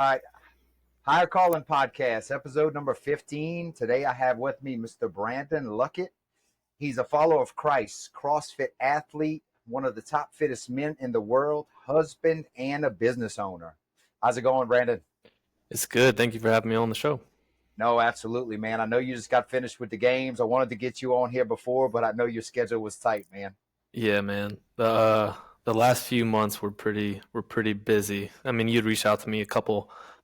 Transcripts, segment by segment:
All right. Higher Calling Podcast, episode number 15. Today I have with me Mr. Brandon Luckett. He's a follower of Christ, CrossFit athlete, one of the top fittest men in the world, husband, and a business owner. How's it going, Brandon? It's good. Thank you for having me on the show. No, absolutely, man. I know you just got finished with the games. I wanted to get you on here before, but I know your schedule was tight, man. Yeah, man. The last few months were pretty busy. I mean, you'd reached out to me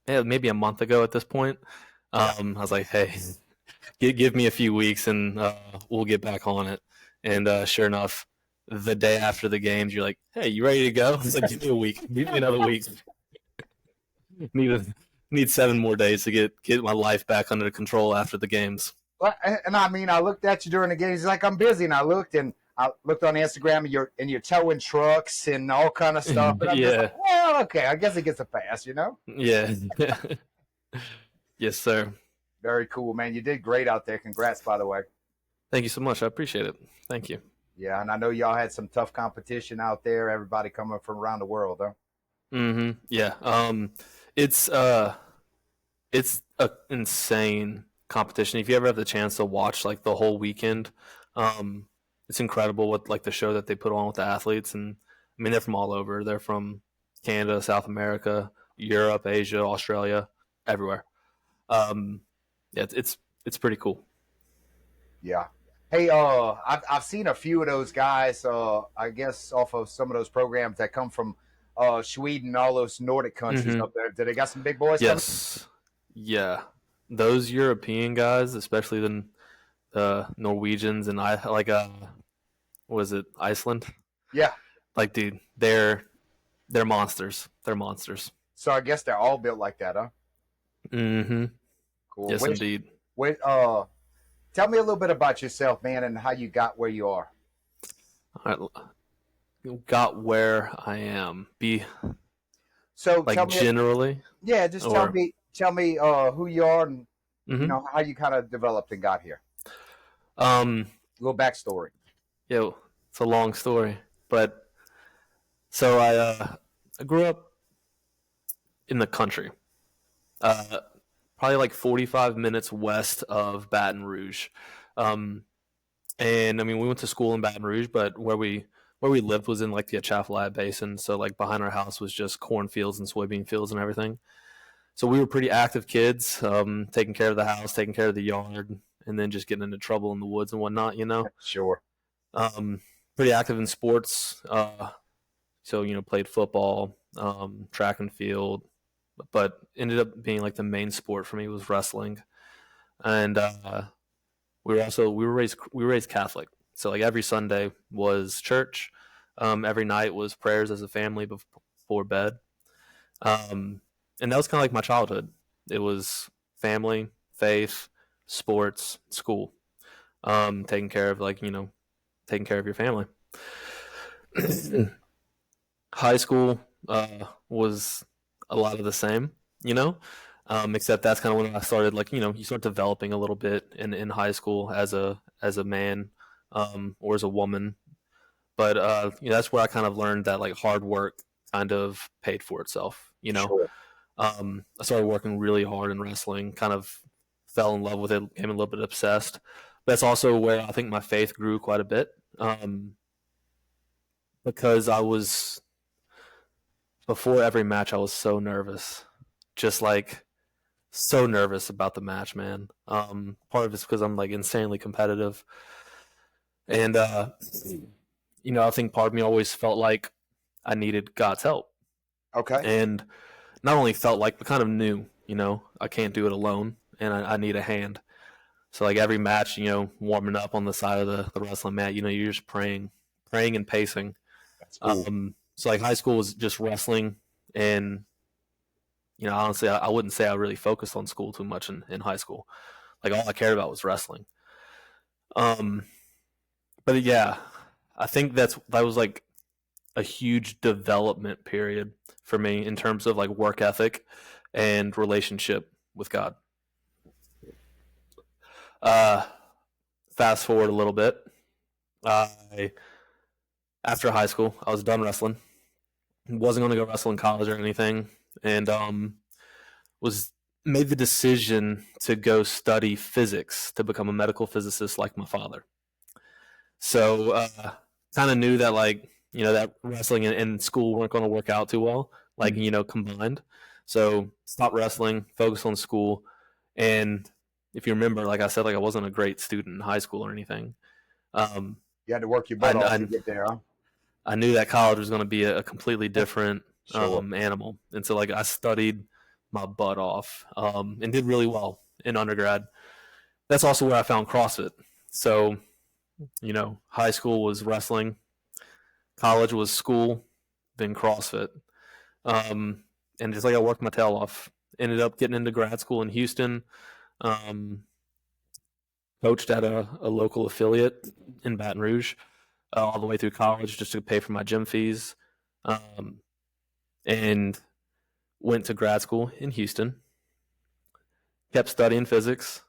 maybe a month ago at this point. Yeah. I was like, hey, give me a few weeks and we'll get back on it. And sure enough, the day after the games, you're like, hey, you ready to go? I was like, give me a week. Give me another week. Need a, need 7 more days to get my life back under control after the games. Well, and I mean, I looked at you during the games. He's like, I'm busy, and I looked on Instagram, and you're towing trucks and all kind of stuff. And I'm just Yeah, like, well, okay, I guess it gets a pass, you know. yeah. Yes, sir. Very cool, man. You did great out there. Congrats, by the way. Thank you so much. I appreciate it. Thank you. Yeah, and I know y'all had some tough competition out there. Everybody coming from around the world, huh? Yeah. It's it's a insane competition. If you ever have the chance to watch like the whole weekend, it's incredible what like the show that they put on with the athletes. And I mean, they're from all over. They're from Canada, South America, Europe, Asia, Australia, everywhere. Um, yeah, it's pretty cool. Yeah. Hey, I've seen a few of those guys. I guess off of some of those programs that come from Sweden, all those Nordic countries hmm up there. Did they got some big boys coming? Yes. Yeah. Those European guys, especially the Norwegians and I like was it Iceland? Yeah. Like dude, they're monsters. They're monsters. So I guess they're all built like that, huh? Mm-hmm. Cool. Yes, indeed. Wait, tell me a little bit about yourself, man, and how you got where you are. I got where I am. Be So tell like me, generally, yeah, just or tell me, who you are and you mm-hmm. know how you kind of developed and got here. um, A little backstory. yo, it's a long story, but so I grew up in the country, uh, probably like 45 minutes west of Baton Rouge, um, and I mean we went to school in Baton Rouge, but where we lived was in like the Atchafalaya Basin, so like behind our house was just cornfields and soybean fields and everything. So we were pretty active kids, taking care of the house, taking care of the yard, and then just getting into trouble in the woods and whatnot. Sure. Um, pretty active in sports. So played football, track and field, but ended up being like the main sport for me was wrestling. And we were raised Catholic, so like every Sunday was church. Every night was prayers as a family before bed. Um, and that was kind of like my childhood. It was family, faith, sports, school, taking care of taking care of your family. High school was a lot of the same, you know, except that's kind of when I started like you start developing a little bit in high school as a man, or as a woman. But that's where I kind of learned that like hard work kind of paid for itself. Sure. I started working really hard in wrestling, kind of fell in love with it, became a little bit obsessed. That's also where I think my faith grew quite a bit, because I was before every match I was so nervous, just like so nervous about the match, man. Part of it's because I'm like insanely competitive, and I think part of me always felt like I needed God's help, Okay. and not only felt like, but kind of knew, I can't do it alone, and I need a hand. So like every match, warming up on the side of the wrestling mat, you're just praying and pacing. That's cool. So like high school was just wrestling, and honestly, I wouldn't say I really focused on school too much in high school. Like all I cared about was wrestling. Um, but yeah, I think that was like a huge development period for me in terms of like work ethic and relationship with God. Uh, Fast forward a little bit. I After high school, I was done wrestling. Wasn't going to go wrestle in college or anything, and was made the decision to go study physics to become a medical physicist like my father. So kind of knew that like that wrestling and school weren't going to work out too well, like combined. So stopped wrestling, focused on school, and if you remember, like I said, like I wasn't a great student in high school or anything. Um, You had to work your I, butt off to I get there, huh? I knew that college was going to be a completely different Sure. animal, and so like I studied my butt off and did really well in undergrad. That's also where I found CrossFit. So high school was wrestling, college was school, then CrossFit, um, and just like I worked my tail off. Ended up getting into grad school in Houston. Um, Coached at a local affiliate in Baton Rouge all the way through college just to pay for my gym fees. Um, and went to grad school in Houston, kept studying physics,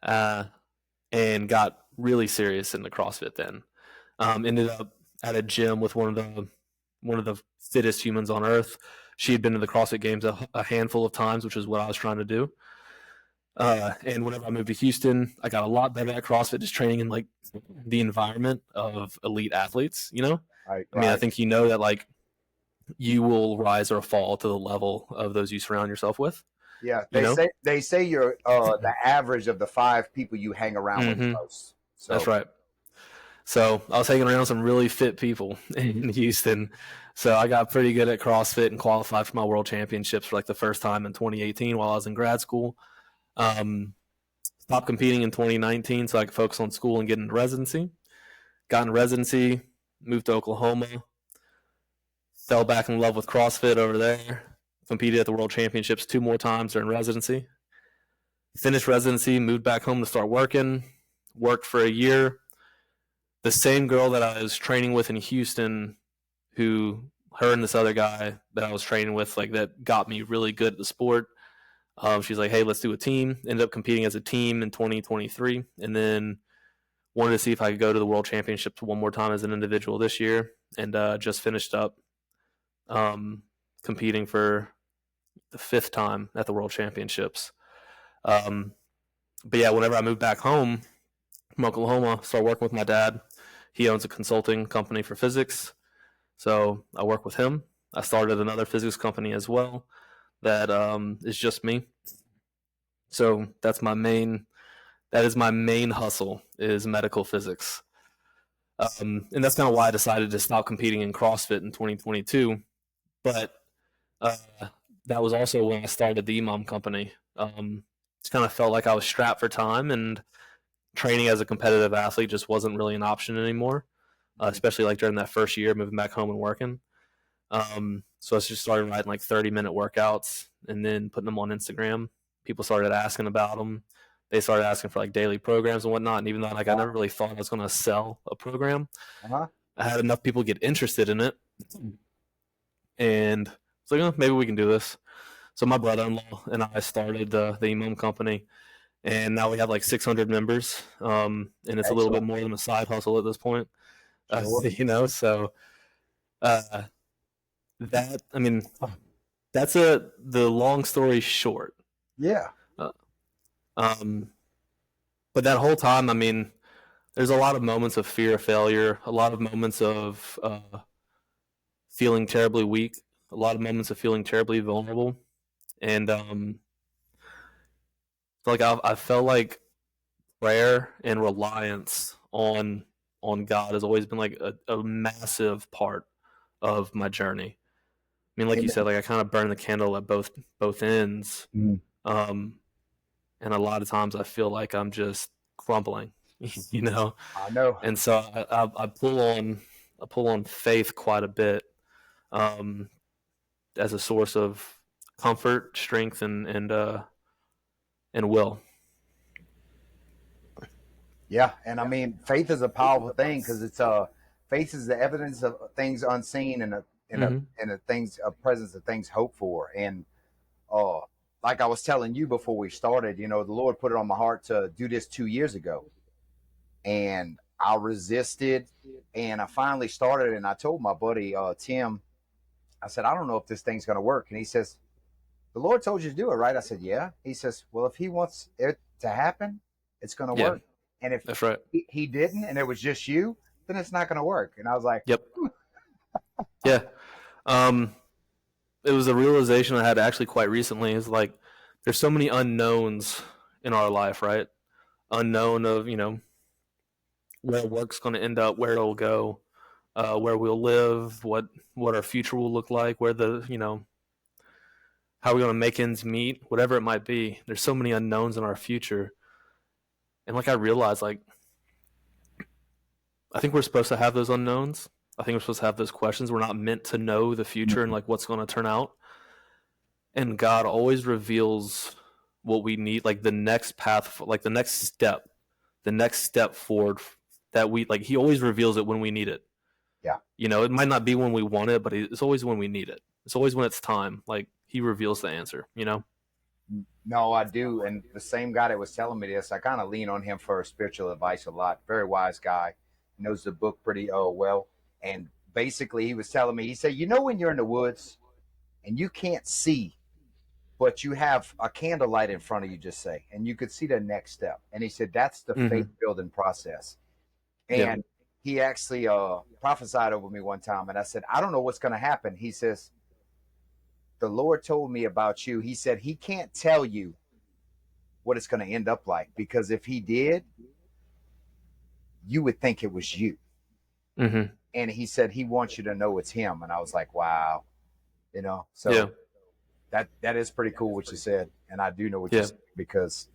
uh, and got really serious into CrossFit then. Ended up at a gym with one of the fittest humans on earth. She had been to the CrossFit Games a handful of times, which is what I was trying to do. And whenever I moved to Houston, I got a lot better at CrossFit, just training in like the environment of elite athletes. Right, I mean, I right. think that like you will rise or fall to the level of those you surround yourself with. Yeah, You know, they say you're the average of the 5 people you hang around with the mm-hmm. most. That's So right. So I was hanging around some really fit people in Houston. So I got pretty good at CrossFit and qualified for my world championships for like the first time in 2018 while I was in grad school. Um, Stopped competing in 2019 so I could focus on school and get into residency. Got in residency, moved to Oklahoma, fell back in love with CrossFit over there. Competed at the world championships 2 more times during residency. Finished residency, moved back home to start working. Worked for a year. The same girl that I was training with in Houston, her and this other guy that I was training with, like that got me really good at the sport. She's like, "Hey, let's do a team." Ended up competing as a team in 2023, and then wanted to see if I could go to the World Championships one more time as an individual this year, and just finished up competing for the 5th time at the World Championships. Um, but yeah, whenever I moved back home from Oklahoma, started working with my dad. He owns a consulting company for physics, so I work with him. I started another physics company as well that is just me. So that is my main hustle is medical physics. And that's kind of why I decided to stop competing in CrossFit in 2022. But uh, that was also when I started the Imam company. It's kind of felt like I was strapped for time, and training as a competitive athlete just wasn't really an option anymore, especially like during that first year moving back home and working. So I just started writing like 30-minute workouts and then putting them on Instagram. People started asking about them. They started asking for like daily programs and whatnot. And even though like I never really thought I was going to sell a program, uh-huh. I had enough people get interested in it, and it's like, oh, maybe we can do this. So my brother-in-law and I started the Imam company, and now we have like 600 members, and it's a little bit Excellent. more than a side hustle at this point. Sure. So uh, that I mean, that's the long story short. Yeah. Uh, um, but that whole time, I mean, there's a lot of moments of fear of failure, a lot of moments of feeling terribly weak, a lot of moments of feeling terribly vulnerable, and like I felt like prayer and reliance on God has always been like a massive part of my journey. I mean, like you said, Amen. like I kind of burn the candle at both ends, Mm. um, and a lot of times I feel like I'm just crumbling, you know. I know. And so I pull on faith quite a bit um, as a source of comfort, strength, and will. Yeah, and I mean, faith is a powerful thing because it's faith is the evidence of things unseen and Mm-hmm. a things a presence of things hoped for. And uh, like I was telling you before we started, the Lord put it on my heart to do this 2 years ago, and I resisted, and I finally started, and I told my buddy Tim, I said, I don't know if this thing's going to work, and he says, the Lord told you to do it, right? I said, yeah. He says, well, if he wants it to happen, it's going to Yeah, work. And if that's right. he didn't and it was just you, then it's not going to work. And I was like, Yep. Yeah. Um, it was a realization I had actually quite recently. Is like there's so many unknowns in our life, right? Unknown of where work's going to end up, where it'll go, where we'll live, what our future will look like, where the how we're going to make ends meet, whatever it might be. There's so many unknowns in our future, and like I realized, like I think we're supposed to have those unknowns. I think we're supposed to have those questions. We're not meant to know the future and like what's going to turn out. And God always reveals what we need, like the next path, like the next step forward that we like. He always reveals it when we need it. yeah. It might not be when we want it, but it's always when we need it. It's always when it's time. Like he reveals the answer. No, I do. And the same guy that was telling me this, I kind of lean on him for spiritual advice a lot. Very wise guy, knows the book pretty well. And basically, he was telling me, he said, when you're in the woods and you can't see, but you have a candlelight in front of you, just say, and you could see the next step. And he said, that's the faith building process. Yeah. And he actually prophesied over me one time. And I said, I don't know what's going to happen. He says, the Lord told me about you. He said, he can't tell you what it's going to end up like, because if he did, you would think it was you. Mm-hmm. And he said, he wants you to know it's him. And I was like, wow, so Yeah. that is pretty cool what you said. And I do know what Yeah. you said, because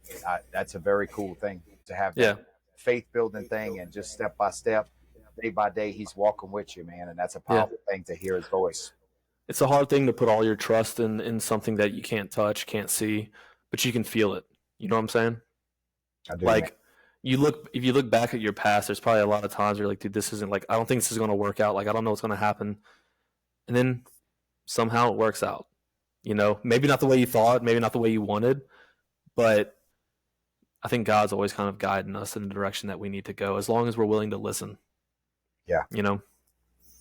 that's a very cool thing to have that Yeah. faith building thing, and just step by step, day by day, he's walking with you, man. And that's a powerful thing to hear his voice. It's a hard thing to put all your trust in something that you can't touch, can't see, but you can feel it. You know what I'm saying? I do, Like man. if you look back at your past, there's probably a lot of times where you're like, dude, this isn't like, I don't think this is going to work out. Like, I don't know what's going to happen. And then somehow it works out. Maybe not the way you thought, maybe not the way you wanted, but I think God's always kind of guiding us in the direction that we need to go, as long as we're willing to listen. Yeah.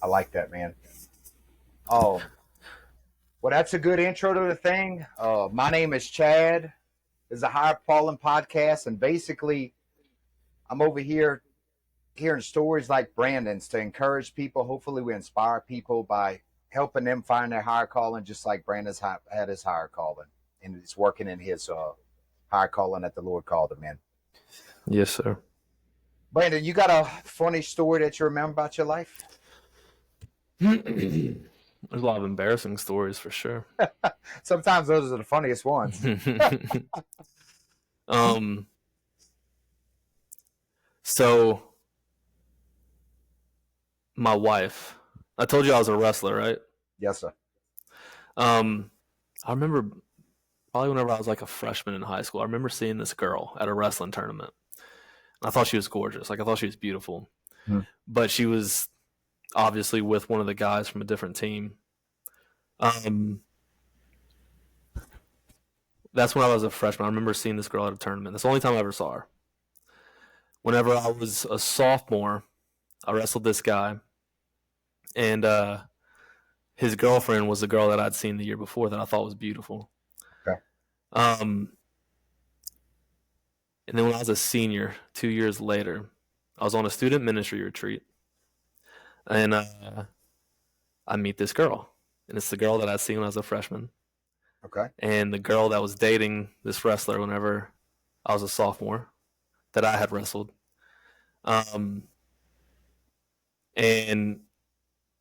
I like that, man. Oh, well, that's a good intro to the thing. My name is Chad. This is a Higher Calling podcast, and basically, I'm over here hearing stories like Brandon's to encourage people. Hopefully, we inspire people by helping them find their higher calling, just like Brandon's had his higher calling, and he's working in his higher calling that the Lord called him in. Yes, sir. Brandon, you got a funny story that you remember about your life? There's a lot of embarrassing stories for sure. Sometimes those are the funniest ones. So my wife, I told you I was a wrestler, right? Yes, sir. I remember probably whenever I was like a freshman in high school, I remember seeing this girl at a wrestling tournament. I thought she was gorgeous. Like, I thought she was beautiful. But she was obviously with one of the guys from a different team. That's when I was a freshman. I remember seeing this girl at a tournament. That's the only time I ever saw her. Whenever I was a sophomore, I wrestled this guy. And his girlfriend was the girl that I'd seen the year before that I thought was beautiful. Okay. And then when I was a senior, 2 years later, I was on a student ministry retreat. And I meet this girl. And it's the girl that I'd seen when I was a freshman. Okay. And the girl that was dating this wrestler whenever I was a sophomore that I had wrestled. And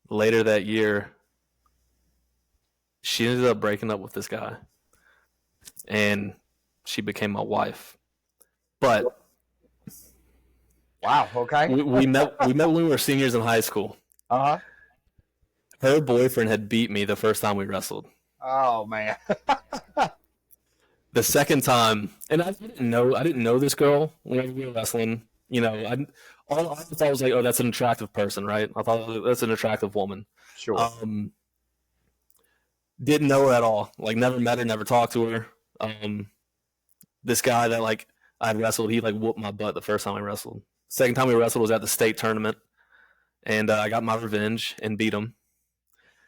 later that year, she ended up breaking up with this guy. And she became my wife. But wow, okay. we met when we were seniors in high school. Uh-huh. Her boyfriend had beat me the first time we wrestled. Oh, man. The second time, and I didn't know this girl when we were wrestling. All I thought was like, oh, that's an attractive person, right? I thought that's an attractive woman. Sure. Didn't know her at all. Like, never met her, never talked to her. This guy that like I wrestled, he like whooped my butt the first time we wrestled. Second time we wrestled was at the state tournament, and I got my revenge and beat him.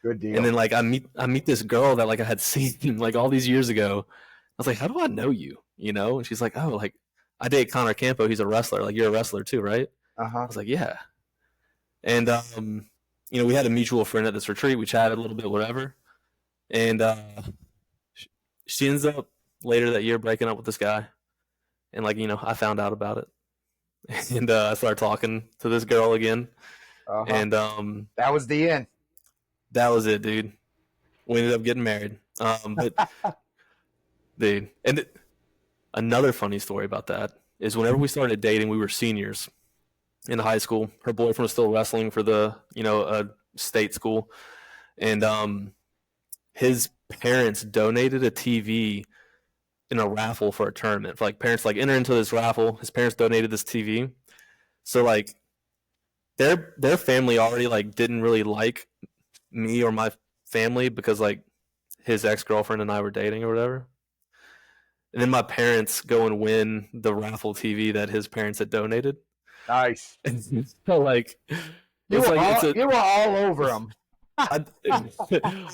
Good And deal. then like I meet this girl that like I had seen like all these years ago. I was like, how do I know you? You know? And she's like, oh, like I date Connor Campo. He's a wrestler. Like you're a wrestler too, right? Uh-huh. I was like, yeah. And you know, we had a mutual friend at this retreat. We chatted a little bit, whatever. And she ends up later that year breaking up with this guy. And like, you know, I found out about it. And I started talking to this girl again. Uh-huh. And That was the end. that was it, dude. We ended up getting married. But dude, and another funny story about that is whenever we started dating, we were seniors in high school. Her boyfriend was still wrestling for the, you know, state school. And his parents donated a TV in a raffle for a tournament. For like parents like enter into this raffle. His parents donated this TV. So like their family already like didn't really like me or my family because like his ex-girlfriend and I were dating or whatever. And then my parents go and win the raffle TV that his parents had donated. Nice. And so like You it's were like it's all a you were all over them. I,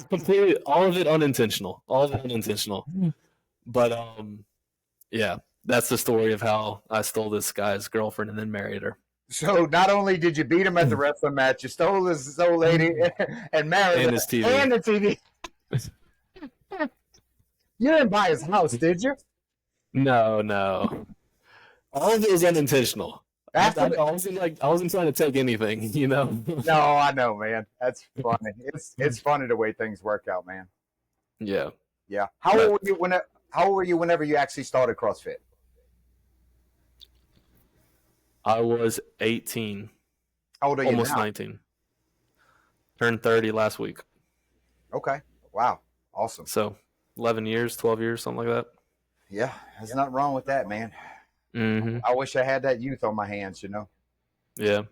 completely all of it unintentional. All of it unintentional. But yeah, that's the story of how I stole this guy's girlfriend and then married her. So not only did you beat him at the wrestling match, you stole this old lady and married And her his TV. and the TV. You didn't buy his house, did you? No. All of it was unintentional. That's I what wasn't like I wasn't trying to take anything, you know. No, I know, man. That's funny. It's funny the way things work out, man. Yeah. Yeah. How old were you whenever you actually started CrossFit? I was 18, How old are you almost now? 19. Turned 30 last week. Okay. Wow. Awesome. So 11 years, 12 years, something like that. Yeah, there's nothing wrong with that, man. Mm-hmm. I wish I had that youth on my hands, you know. Yeah.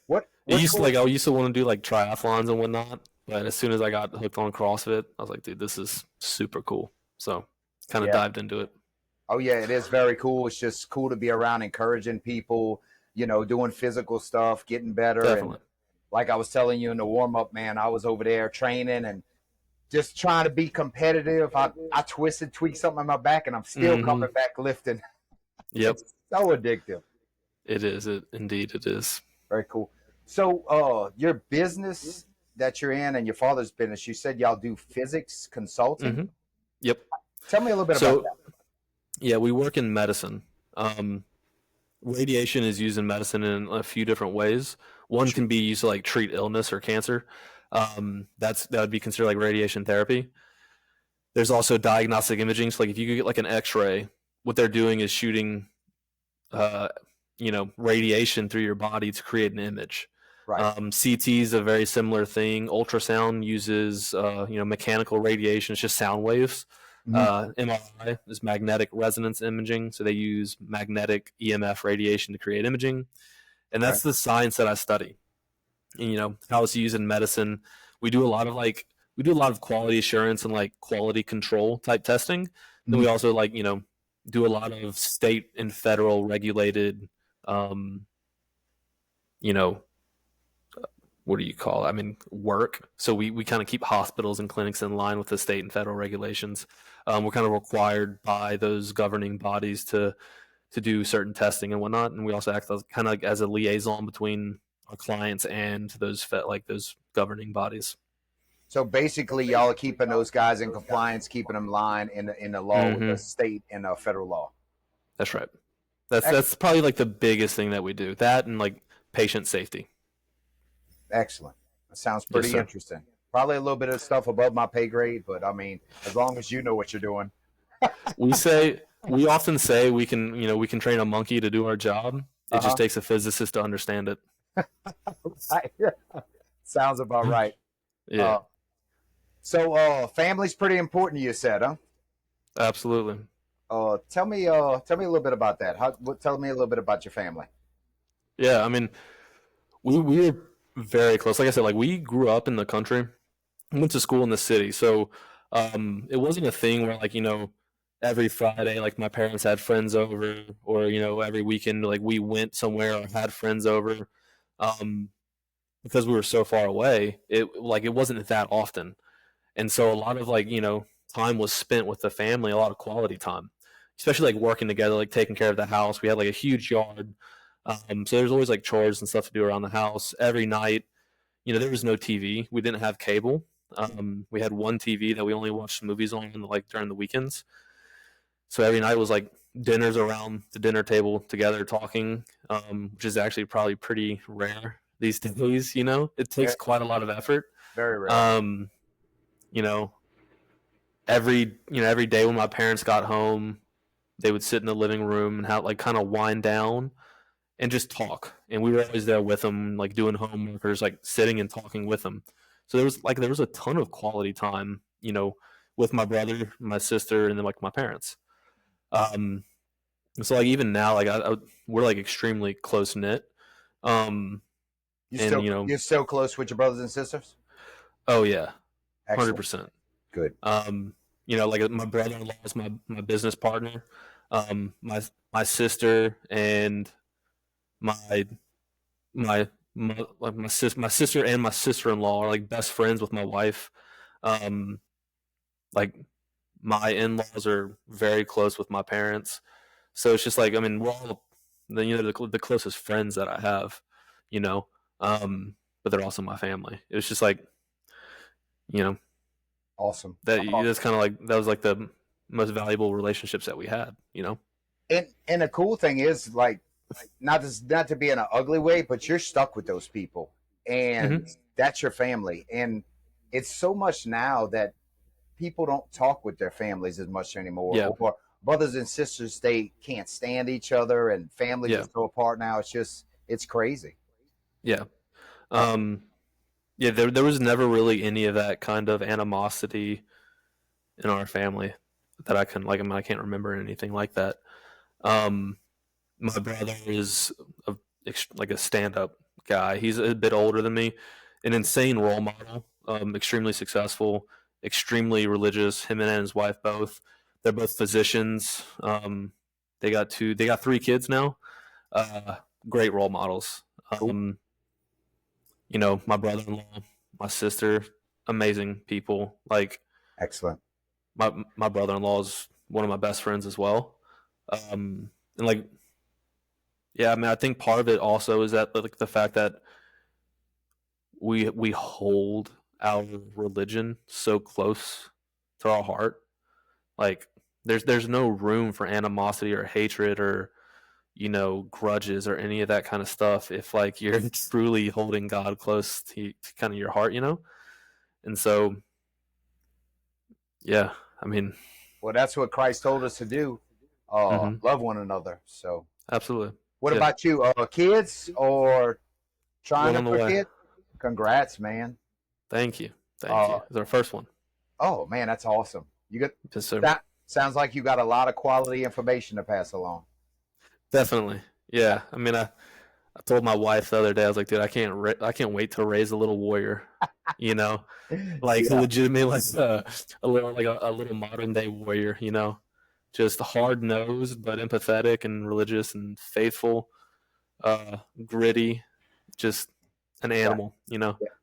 What It used to course- like I used to want to do like triathlons and whatnot, but as soon as I got hooked on CrossFit, I was like, dude, this is super cool. So kind of Yeah. dived into it. Oh yeah, it is very cool. It's just cool to be around encouraging people, you know, doing physical stuff, getting better. Definitely. And like I was telling you in the warm up, man, I was over there training and just trying to be competitive. I tweaked something in my back and I'm still coming back lifting. Yep. It's so addictive. It is. Indeed it is. Very cool. So your business that you're in and your father's business, you said y'all do physics consulting. Mm-hmm. Yep. Tell me a little bit about that. Yeah, we work in medicine. Radiation is used in medicine in a few different ways. One can be used to like treat illness or cancer. That would be considered like radiation therapy. There's also diagnostic imaging. So like if you get like an X-ray, what they're doing is shooting, radiation through your body to create an image. Right. CT is a very similar thing. Ultrasound uses mechanical radiation. It's just sound waves. MRI is magnetic resonance imaging, so they use magnetic EMF radiation to create imaging, and that's the science that I study. And, how it's used in medicine. We do a lot of quality assurance and like quality control type testing. Then we also do a lot of state and federal regulated, what do you call it? I mean, work. So we kind of keep hospitals and clinics in line with the state and federal regulations. We're kind of required by those governing bodies to do certain testing and whatnot. And we also act as a liaison between our clients and those governing bodies. So basically, y'all are keeping those guys in compliance, keeping them in line in the law with the state and federal law. That's right. That's probably like the biggest thing that we do. That and like patient safety. Excellent. That sounds pretty interesting. Probably a little bit of stuff above my pay grade, but I mean, as long as you know what you're doing. We often say we can train a monkey to do our job. It just takes a physicist to understand it. Sounds about right. Yeah. So family's pretty important, you said, huh? Absolutely. Tell me a little bit about that. Tell me a little bit about your family. Yeah, I mean, we're very close. Like I said, like we grew up in the country, went to school in the city, so it wasn't a thing where every Friday like my parents had friends over, or every weekend like we went somewhere or had friends over. because we were so far away, it wasn't that often. And so a lot of time was spent with the family, a lot of quality time, especially like working together, like taking care of the house. We had like a huge yard. So there's always like chores and stuff to do around the house every night. There was no TV. We didn't have cable. We had one TV that we only watched movies on like during the weekends. So every night was like dinners around the dinner table together talking, which is actually probably pretty rare these days. It takes quite a lot of effort. Very rare. Um, you know, every day when my parents got home, they would sit in the living room and have like kind of wind down and just talk. And we were always there with them, like doing homework or just like sitting and talking with them. So there was a ton of quality time, with my brother, my sister, and then like my parents. Um, so like even now, like we're like extremely close knit. Um, and You're still close with your brothers and sisters? oh yeah, Excellent. 100%. Good. Like my brother-in-law is my business partner. My sister and my my sister and my sister-in-law are like best friends with my wife. Um, like my in-laws are very close with my parents, so it's just like I mean we're all the closest friends that I have, you know. But they're also my family. It was just like you know Awesome. that's kind of like that was like the most valuable relationships that we had, And the cool thing is, like, not to be in an ugly way, but you're stuck with those people, and that's your family. And it's so much now that people don't talk with their families as much anymore. Yeah. Or brothers and sisters, they can't stand each other, and families Yeah. are so apart now. It's crazy. Yeah. Yeah, there was never really any of that kind of animosity in our family that I can like. I mean, I can't remember anything like that. Um, my brother is like a stand-up guy. He's a bit older than me, an insane role model, extremely successful, extremely religious. Him and his wife both. They're both physicians. They got three kids now. Great role models. My brother-in-law, my sister, amazing people. Like Excellent. my brother-in-law is one of my best friends as well. And like, yeah, I mean, I think part of it also is that like the fact that we hold our religion so close to our heart. Like, there's no room for animosity or hatred or grudges or any of that kind of stuff if like you're truly holding God close to kind of your heart, And so, yeah, I mean, Well, that's what Christ told us to do. Love one another. So, absolutely. what Yeah. about you? Kids or trying One on to the way. kid? Congrats, man. Thank you. Thank you. It's our first one. Oh man, that's awesome. You got Yes, sir. that. Sounds like you got a lot of quality information to pass along. Definitely. Yeah. I mean, I told my wife the other day, I was like, dude, I can't wait to raise a little warrior, like legitimately like a little modern day warrior, just hard nosed but empathetic and religious and faithful, gritty, just an animal,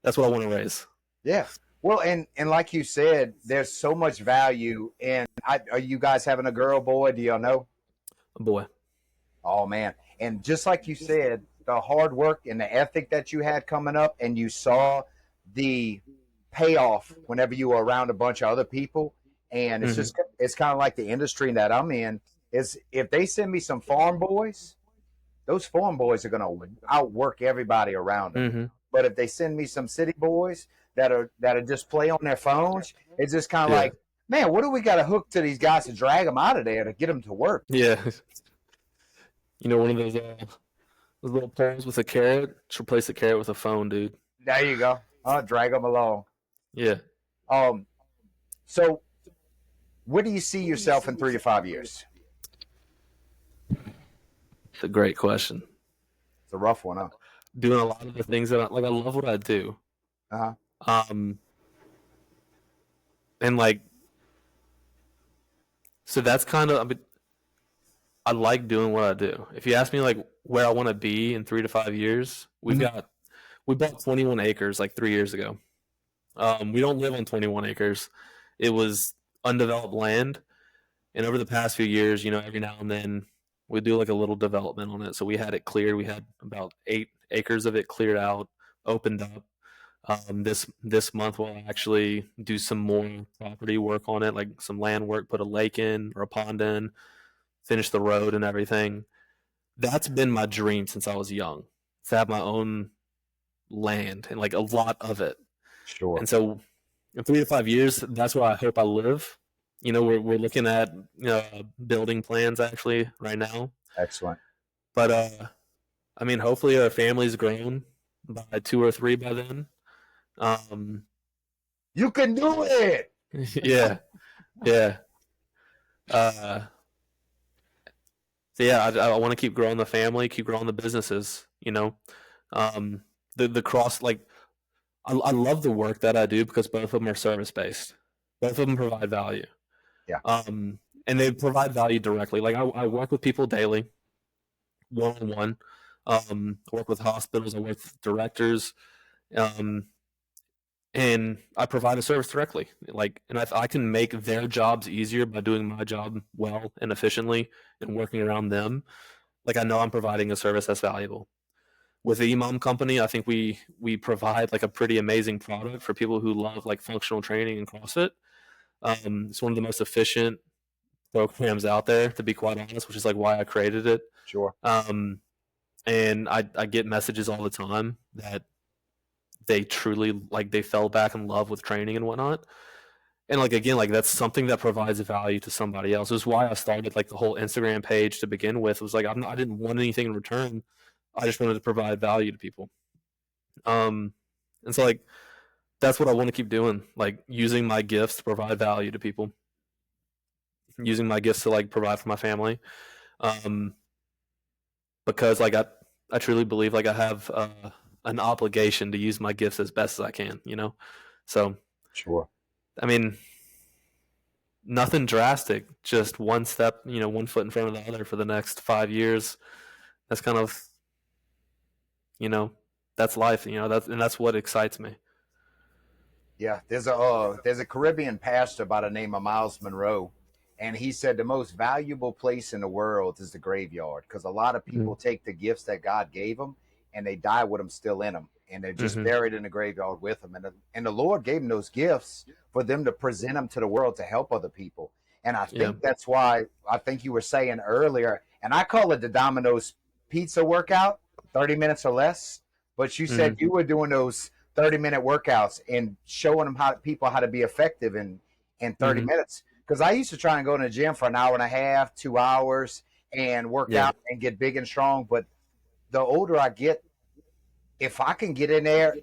That's what I want to raise. Yeah. Well, and like you said, there's so much value in. Are you guys having a girl, boy? Do y'all know? A boy. Oh man! And just like you said, the hard work and the ethic that you had coming up, and you saw the payoff whenever you were around a bunch of other people. And it's kind of like the industry that I'm in. Is if they send me some farm boys, those farm boys are going to outwork everybody around them. But if they send me some city boys that are just play on their phones, it's just kind of like, man, what do we got to hook to these guys to drag them out of there to get them to work? Yeah. One of those little poles with a carrot. Just replace the carrot with a phone, dude. There you go. Drag them along. Yeah. So where do you see yourself in 3 to 5 years? It's a great question. It's a rough one, huh? Doing a lot of the things that I love what I do. And like, so that's kind of, I mean, I like doing what I do. If you ask me like where I want to be in 3 to 5 years, we've We bought 21 acres like 3 years ago. We don't live on 21 acres. It was undeveloped land. And over the past few years, every now and then we do like a little development on it. So we had it cleared. We had about 8 acres of it cleared out, opened up. This month we'll actually do some more property work on it, like some land work, put a lake in or a pond in, finish the road and everything. That's been my dream since I was young, to have my own land and like a lot of it. Sure. And so in 3 to 5 years, that's where I hope I live. We're looking at building plans actually right now. Excellent. But I mean, hopefully our family's grown by 2 or 3 by then. You can do it. Yeah, yeah. So yeah, I want to keep growing the family, keep growing the businesses. The cross like I love the work that I do because both of them are service based. Both of them provide value. Yeah. And they provide value directly. Like I work with people daily, one on one. I work with hospitals. I work with directors. And I provide a service directly. And I can make their jobs easier by doing my job well and efficiently and working around them. Like I know I'm providing a service that's valuable. With the Imam Company, I think we provide like a pretty amazing product for people who love like functional training and CrossFit. It's one of the most efficient programs out there, to be quite honest, which is like why I created it. Sure. And I get messages all the time that they truly like they fell back in love with training and whatnot. And like again, like that's something that provides value to somebody else. It was why I started like the whole Instagram page to begin with. It was like I didn't want anything in return. I just wanted to provide value to people. And so like that's what I want to keep doing, like using my gifts to provide value to people, using my gifts to like provide for my family. Because like I truly believe like I have an obligation to use my gifts as best as I can, So Sure. I mean, nothing drastic, just one step, one foot in front of the other for the next 5 years. That's kind of, that's life, that's what excites me. Yeah, there's a Caribbean pastor by the name of Miles Monroe, and he said the most valuable place in the world is the graveyard because a lot of people take the gifts that God gave them and they die with them still in them, and they're just buried in the graveyard with them. And the Lord gave them those gifts for them to present them to the world to help other people. And I think that's why I think you were saying earlier, and I call it the Domino's pizza workout, 30 minutes or less. But you said you were doing those 30-minute workouts and showing them people how to be effective in 30 minutes. Because I used to try and go in the gym for an hour and a half, 2 hours, and work out and get big and strong. But the older I get, if I can get in there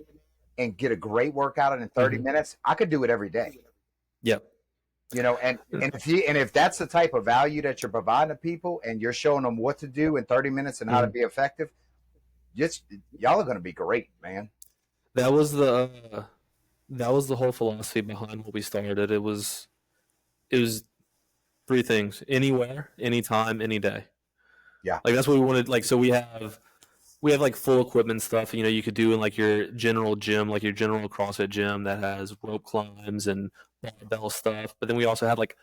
and get a great workout in 30 minutes, I could do it every day. Yep. And if that's the type of value that you're providing to people and you're showing them what to do in 30 minutes and how to be effective, y'all are going to be great, man. That was the whole philosophy behind what we started. It was 3 things: anywhere, anytime, any day. Yeah. Like that's what we wanted. Like, so we have like full equipment stuff, you could do in like your general gym, like your general CrossFit gym that has rope climbs and barbell stuff. But then we also have like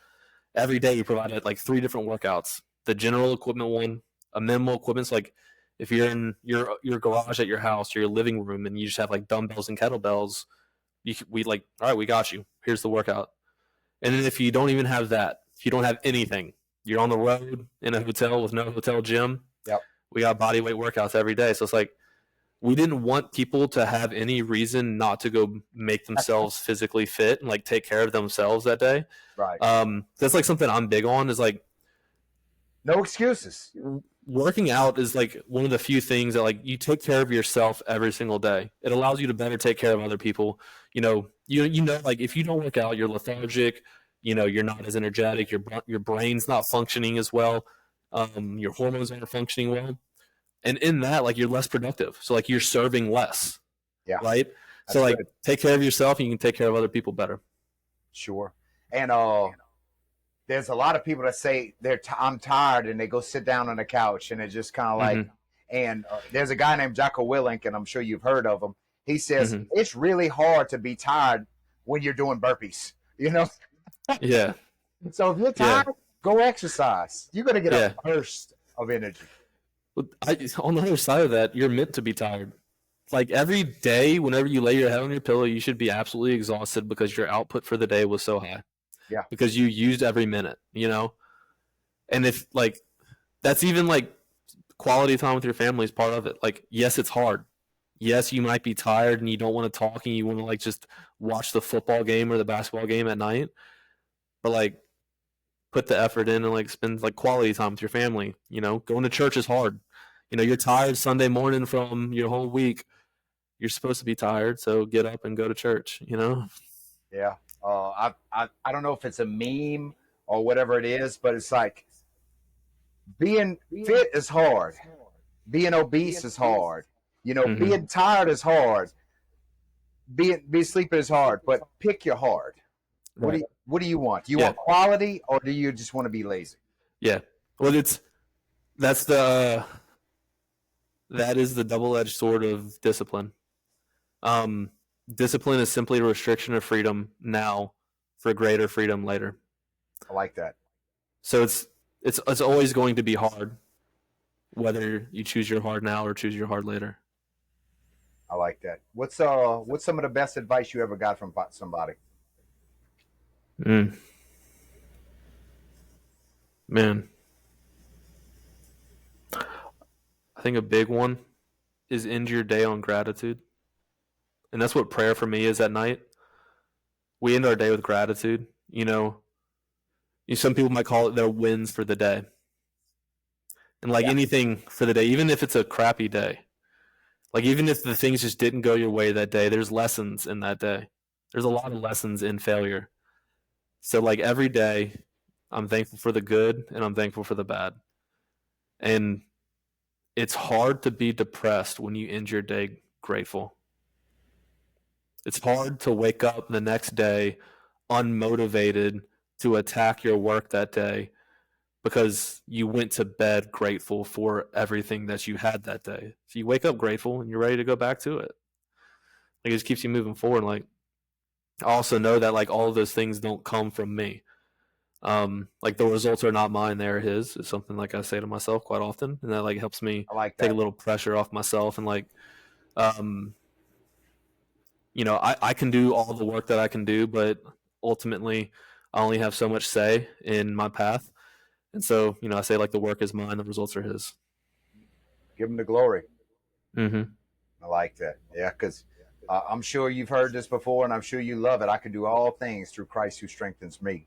every day we provided like 3 different workouts. The general equipment one, a minimal equipment. So like if you're in your garage at your house or your living room and you just have like dumbbells and kettlebells, we like, all right, we got you. Here's the workout. And then if you don't even have that, if you don't have anything, you're on the road in a hotel with no hotel gym. Yep. We got body weight workouts every day. So it's like we didn't want people to have any reason not to go make themselves physically fit and like take care of themselves that day. Right. That's like something I'm big on is like no excuses. Working out is like one of the few things that like you take care of yourself every single day. It allows you to better take care of other people. Like if you don't work out, you're lethargic, you're not as energetic, your brain's not functioning as well. Your hormones aren't functioning well. And in that, like you're less productive. So like you're serving less. Yeah. Right. That's so like good. Take care of yourself and you can take care of other people better. Sure. And there's a lot of people that say I'm tired and they go sit down on the couch and it's just kind of like, and there's a guy named Jocko Willink, and I'm sure you've heard of him. He says Mm-hmm. it's really hard to be tired when you're doing burpees. Yeah. So if you're Yeah. tired, go exercise. You're gonna get a Yeah. burst of energy. On the other side of that, you're meant to be tired. Like every day, whenever you lay your head on your pillow, you should be absolutely exhausted because your output for the day was so high. Yeah. Because you used every minute, And if like that's even like quality time with your family is part of it. Like, yes, it's hard. Yes, you might be tired and you don't want to talk and you want to like just watch the football game or the basketball game at night. But like put the effort in and like spend like quality time with your family. Going to church is hard. You're tired Sunday morning from your whole week. You're supposed to be tired, so get up and go to church. Yeah. I don't know if it's a meme or whatever it is, but it's like being fit is hard. Being obese is hard. Mm-hmm. Being tired is hard. Be sleeping is hard. But pick your hard. Right. What do you want? Do you Yeah. want quality or do you just want to be lazy? Yeah. Well, that's the that is the double-edged sword of discipline. Discipline is simply a restriction of freedom now for greater freedom later. I like that. So it's always going to be hard, whether you choose your hard now or choose your hard later. I like that. What's some of the best advice you ever got from somebody? Man, I think a big one is end your day on gratitude. And that's what prayer for me is at night. We end our day with gratitude. Some people might call it their wins for the day. And like anything for the day, even if it's a crappy day, like even if the things just didn't go your way that day, there's lessons in that day. There's a lot of lessons in failure. So like every day, I'm thankful for the good and I'm thankful for the bad. And it's hard to be depressed when you end your day grateful. It's hard to wake up the next day unmotivated to attack your work that day because you went to bed grateful for everything that you had that day. So you wake up grateful and you're ready to go back to it. Like it just keeps you moving forward. Like I also know that like all of those things don't come from me. Like the results are not mine, they're his. It's something like I say to myself quite often, and that like helps me take a little pressure off myself and like I can do all the work that I can do, but ultimately I only have so much say in my path. And so, I say like the work is mine, the results are his. Give him the glory. Mm-hmm. I like that. Yeah, because I'm sure you've heard this before, and I'm sure you love it. I can do all things through Christ who strengthens me.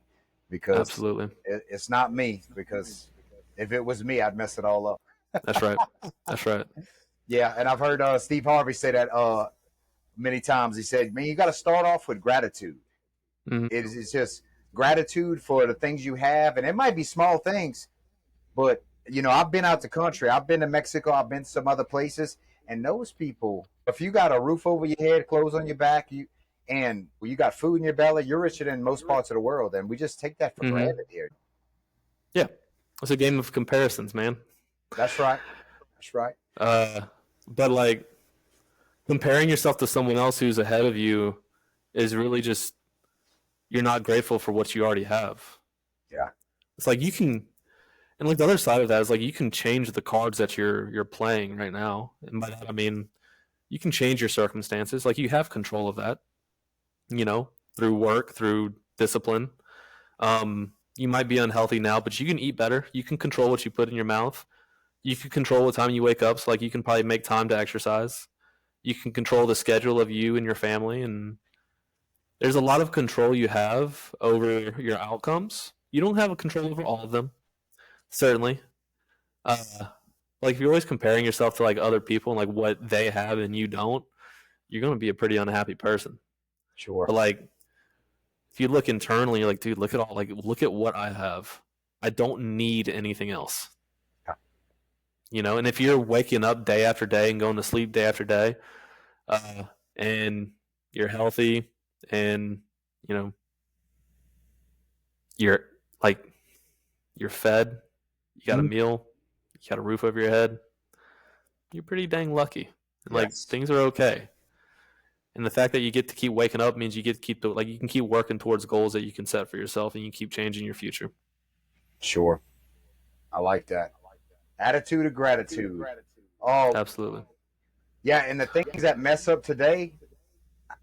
Because absolutely, it's not me. Because if it was me, I'd mess it all up. That's right. That's right. Yeah, and I've heard Steve Harvey say that many times. He said, "Man, you got to start off with gratitude. Mm-hmm. It's just gratitude for the things you have, and it might be small things, but I've been out the country. I've been to Mexico. I've been to some other places, and those people, if you got a roof over your head, clothes on your back, you got food in your belly, you're richer than most parts of the world, and we just take that for granted here. Yeah, it's a game of comparisons, man. That's right. That's right. But like comparing yourself to someone else who's ahead of you is really just you're not grateful for what you already have. Yeah. It's like you can, and like the other side of that is like you can change the cards that you're playing right now, and by that I mean you can change your circumstances. Like you have control of that, through work, through discipline. You might be unhealthy now, but you can eat better. You can control what you put in your mouth. You can control what time you wake up. So like you can probably make time to exercise. You can control the schedule of you and your family, and there's a lot of control you have over your outcomes. You don't have a control over all of them, certainly. Like if you're always comparing yourself to like other people and like what they have and you don't, you're gonna be a pretty unhappy person. Sure. But like if you look internally, you're like, dude, look at what I have. I don't need anything else. Yeah. And if you're waking up day after day and going to sleep day after day, and you're healthy and you're fed, you got a meal, you got a roof over your head, you're pretty dang lucky. And like things are okay. And the fact that you get to keep waking up means you get to keep you can keep working towards goals that you can set for yourself, and you keep changing your future. Sure. I like that. Attitude of gratitude. Oh, Absolutely. yeah. And the things that mess up today,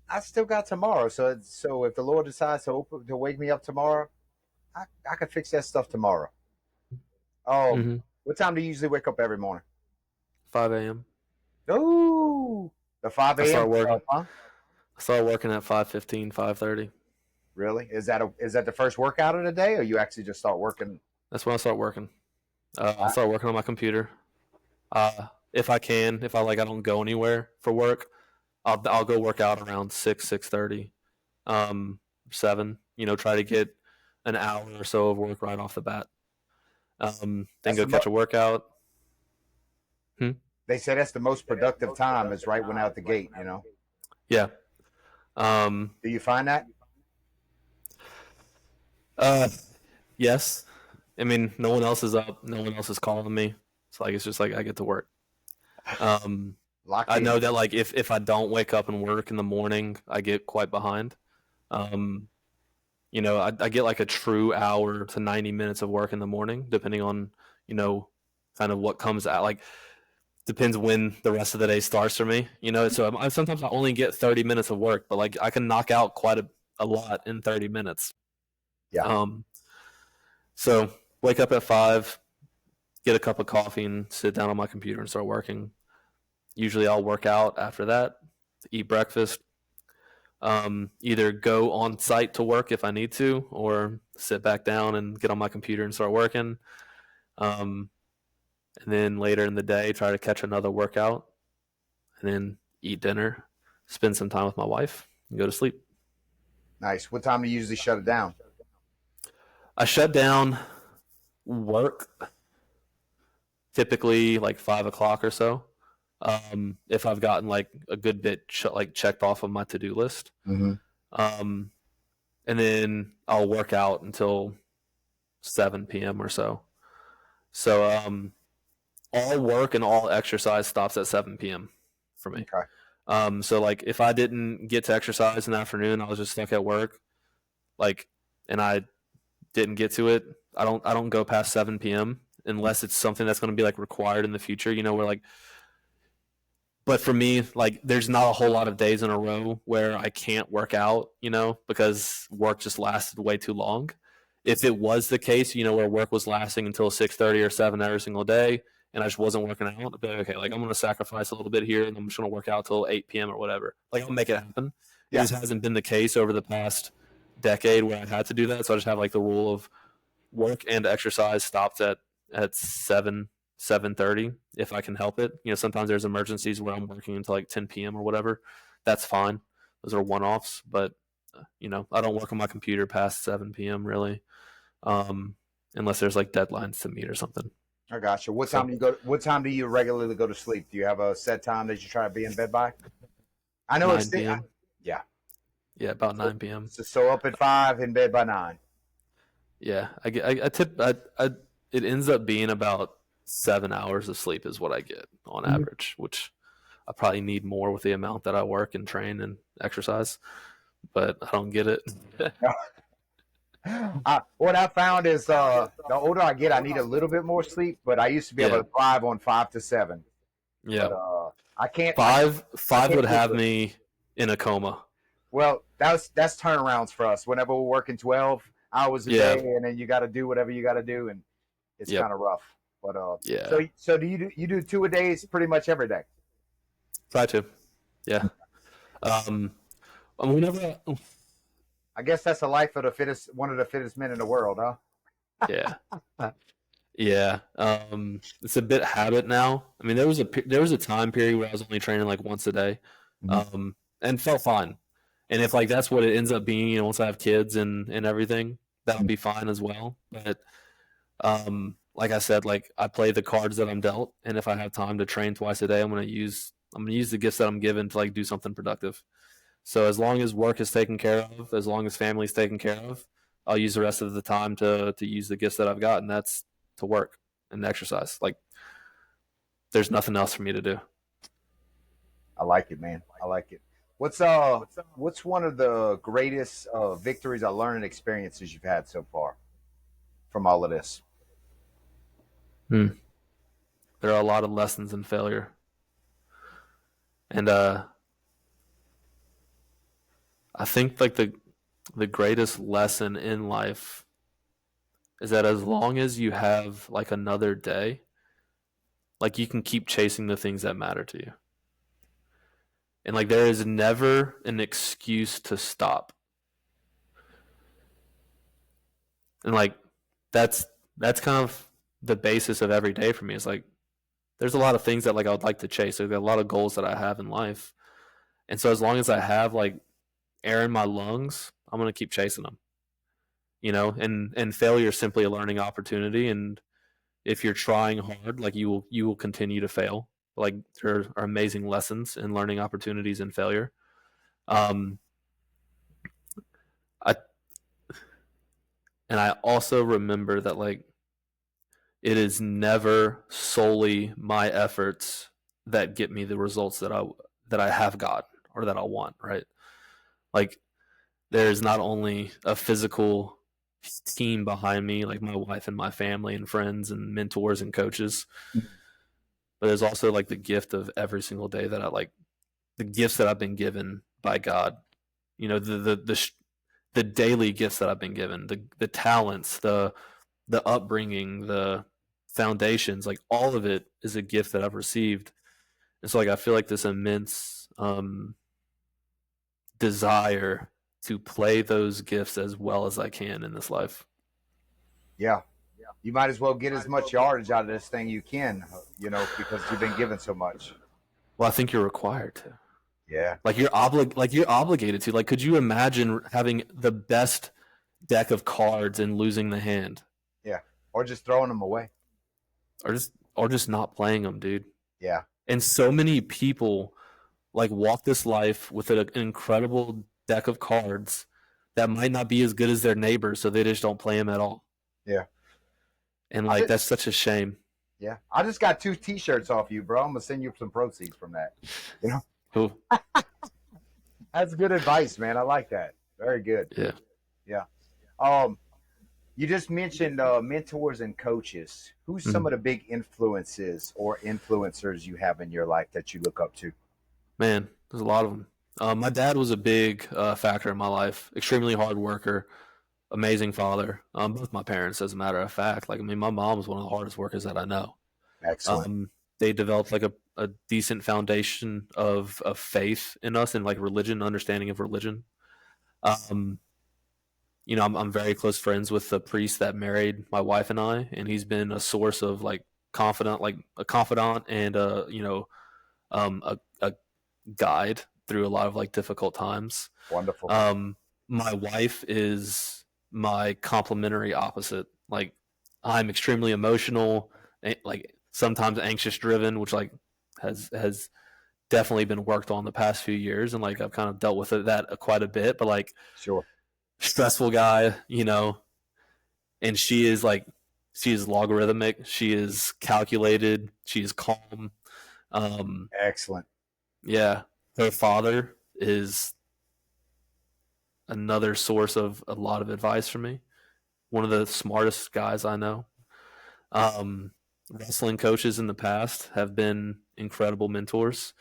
I still got tomorrow. So if the Lord decides to wake me up tomorrow, I can fix that stuff tomorrow. Oh, Mm-hmm. what time do you usually wake up every morning? 5 a.m. Oh, the 5 a.m. stuff, huh? I start working at 5:15, 5:30. Really? Is that the first workout of the day, or you actually just start working? That's when I start working. I start working on my computer. If I can, if I don't go anywhere for work, I'll go work out around 6:30, 7. Try to get an hour or so of work right off the bat. Then go catch a workout. They say that's the most productive time is right when out the gate. Yeah. Do you find that? Yes. I mean, no one else is up. No one else is calling me. It's just like I get to work. I know that if I don't wake up and work in the morning, I get quite behind. I get like a true hour to 90 minutes of work in the morning, depending on, kind of what comes out. Depends when the rest of the day starts for me, So sometimes I only get 30 minutes of work, but I can knock out quite a lot in 30 minutes. Yeah. So wake up at 5, get a cup of coffee, and sit down on my computer and start working. Usually I'll work out after that, eat breakfast, either go on site to work if I need to, or sit back down and get on my computer and start working. And then later in the day, try to catch another workout, and then eat dinner, spend some time with my wife, and go to sleep. Nice. What time do you usually shut it down? I shut down work typically 5 o'clock or so. If I've gotten a good bit checked off of my to-do list. Mm-hmm. And then I'll work out until 7 p.m. or so. So all work and all exercise stops at 7 p.m. for me. Okay. So if I didn't get to exercise in the afternoon, I was just stuck at work, and I didn't get to it. I don't go past 7 p.m. unless it's something that's going to be required in the future, but for me, there's not a whole lot of days in a row where I can't work out, because work just lasted way too long. If it was the case, where work was lasting until 6:30 or 7 every single day, and I just wasn't working out, I'd be like, okay, I'm going to sacrifice a little bit here, and I'm just going to work out till 8 p.m. or whatever. I'll make it happen. Yeah. It just hasn't been the case over the past decade where I've had to do that. So I just have the rule of work and exercise stopped at 7:30 if I can help it. Sometimes there's emergencies where I'm working until 10 p.m. or whatever. That's fine. Those are one-offs, but I don't work on my computer past 7 p.m. really, unless there's deadlines to meet or something. I got you. What time do you regularly go to sleep? Do you have a set time that you try to be in bed by? I know 9 p.m. Yeah. Yeah, about 9 p.m. So up at 5, in bed by 9. Yeah, it ends up being about 7 hours of sleep is what I get on average, which I probably need more with the amount that I work and train and exercise, but I don't get it. What I found is the older I get, I need a little bit more sleep, but I used to be able to thrive on 5 to 7. Yeah. But, I can't. Five would have me in a coma. Well, that's turnarounds for us. Whenever we're working 12 hours a day, and then you got to do whatever you got to do, and it's kind of rough. But yeah. So do you do 2 a days pretty much every day? Try to. Yeah. Whenever. I guess that's the life of the fittest, one of the fittest men in the world, huh? Yeah. Yeah. It's a bit habit now. I mean, there was a time period where I was only training once a day, and felt fine. And if that's what it ends up being, once I have kids and everything, that would be fine as well. But like I said, I play the cards that I'm dealt, and if I have time to train twice a day, I'm gonna use the gifts that I'm given to do something productive. So as long as work is taken care of, as long as family is taken care of, I'll use the rest of the time to use the gifts that I've got, and that's to work and exercise. There's nothing else for me to do. I like it, man. I like it. What's one of the greatest victories or learning experiences you've had so far from all of this? Hmm. There are a lot of lessons in failure, and I think like the greatest lesson in life is that as long as you have like another day, like you can keep chasing the things that matter to you. And like there is never an excuse to stop. And like that's that's kind of the basis of every day for me. It's like there's a lot of things that like I would like to chase. There's a lot of goals that I have in life. And so as long as I have like air in my lungs, I'm gonna keep chasing them. And failure is simply a learning opportunity. And if you're trying hard, like you will continue to fail. Like there are amazing lessons and learning opportunities in failure. Um, I and I also remember that like it is never solely my efforts that get me the results that I have got or that I want, right? Like there's not only a physical team behind me, like my wife and my family and friends and mentors and coaches, but there's also like the gift of every single day that I like the gifts that I've been given by God. The daily gifts that I've been given, the talents, the upbringing, the foundations, like all of it is a gift that I've received. And so like I feel like this immense desire to play those gifts as well as I can in this life. Yeah. You might as well get as much yardage out of this thing you can, because you've been given so much. Well, I think you're required to. Yeah. Like you're obligated to. Like, could you imagine having the best deck of cards and losing the hand? Yeah. Or just throwing them away. Or just not playing them, dude. Yeah. And so many people like walk this life with an incredible deck of cards that might not be as good as their neighbors, so they just don't play them at all. Yeah. And like that's such a shame. Yeah. I just got 2 T-shirts off you, bro. I'm gonna send you some proceeds from that. Cool. That's good advice, man. I like that. Very good. Yeah. Yeah. You just mentioned mentors and coaches. Who's some of the big influences or influencers you have in your life that you look up to? Man, there's a lot of them. My dad was a big factor in my life. Extremely hard worker, amazing father. Both my parents, as a matter of fact. Like, I mean, my mom was one of the hardest workers that I know. Excellent. They developed like a decent foundation of faith in us and like religion, understanding of religion. I'm very close friends with the priest that married my wife and I, and he's been a source of like a confidant and a guide through a lot of like difficult times. Wonderful. My wife is my complementary opposite. Like I'm extremely emotional, like sometimes anxious driven, which like has definitely been worked on the past few years, and like I've kind of dealt with that quite a bit. But like, sure, stressful guy, and she is logarithmic. She is calculated. She is calm. Excellent. Yeah, her father is another source of a lot of advice for me. One of the smartest guys I know. Wrestling coaches in the past have been incredible mentors.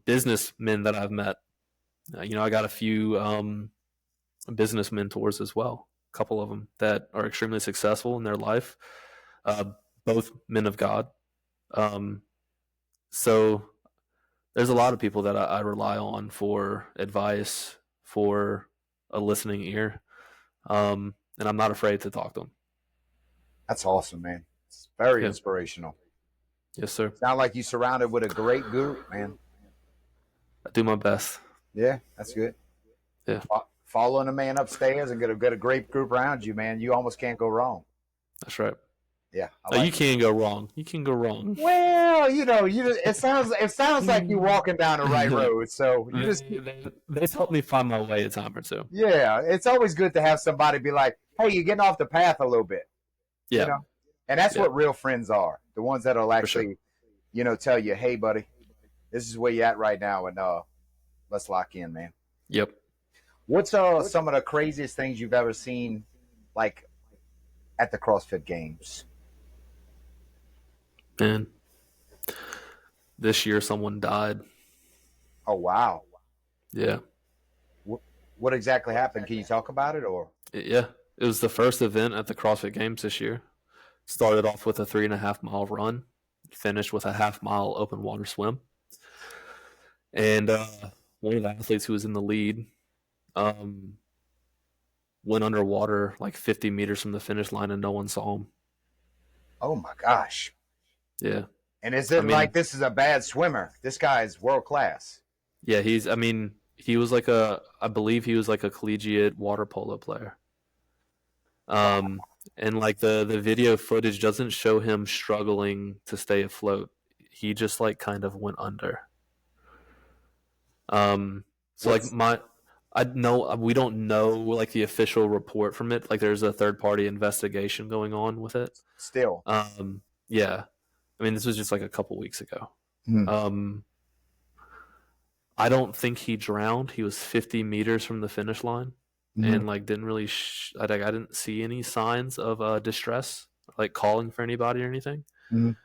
Businessmen that I've met. I got a few business mentors as well. A couple of them that are extremely successful in their life. Both men of God. So there's a lot of people that I rely on for advice, for a listening ear, and I'm not afraid to talk to them. That's awesome, man. It's very inspirational. Yes, sir. Sound like you surrounded with a great group, man. I do my best. Yeah, that's good. Yeah. Following a man upstairs and get a great group around you, man. You almost can't go wrong. That's right. Yeah, you can't go wrong. You can go wrong. Well, it sounds like you're walking down the right road. So they've helped me find my way a time or two. Yeah, it's always good to have somebody be like, "Hey, you're getting off the path a little bit." Yeah, and that's what real friends are. The ones that'll actually, sure. Tell you, "Hey, buddy, this is where you're at right now," and let's lock in, man. Yep. What's some of the craziest things you've ever seen, like at the CrossFit Games? Man, this year someone died. Oh wow, Yeah. what exactly happened? Can you talk about it, or? Yeah. It was the first event at the CrossFit Games this year. Started off with a 3.5 mile run, finished with a half-mile open water swim. And one of the athletes who was in the lead um, went underwater like 50 meters from the finish line and no one saw him. Oh my gosh. Yeah. And is I it like mean, this is a bad swimmer? This guy's world class. yeah, he was I believe he was like a collegiate water polo player. Um, and like the video footage doesn't show him struggling to stay afloat. He just like kind of went under. So like What's I know we don't know like the official report from it. Like there's a third party investigation going on with it. still? Yeah. I mean, this was just like a couple weeks ago. Hmm. I don't think he drowned. He was 50 meters from the finish line, and like didn't really. I didn't see any signs of distress, like calling for anybody or anything. Mhm.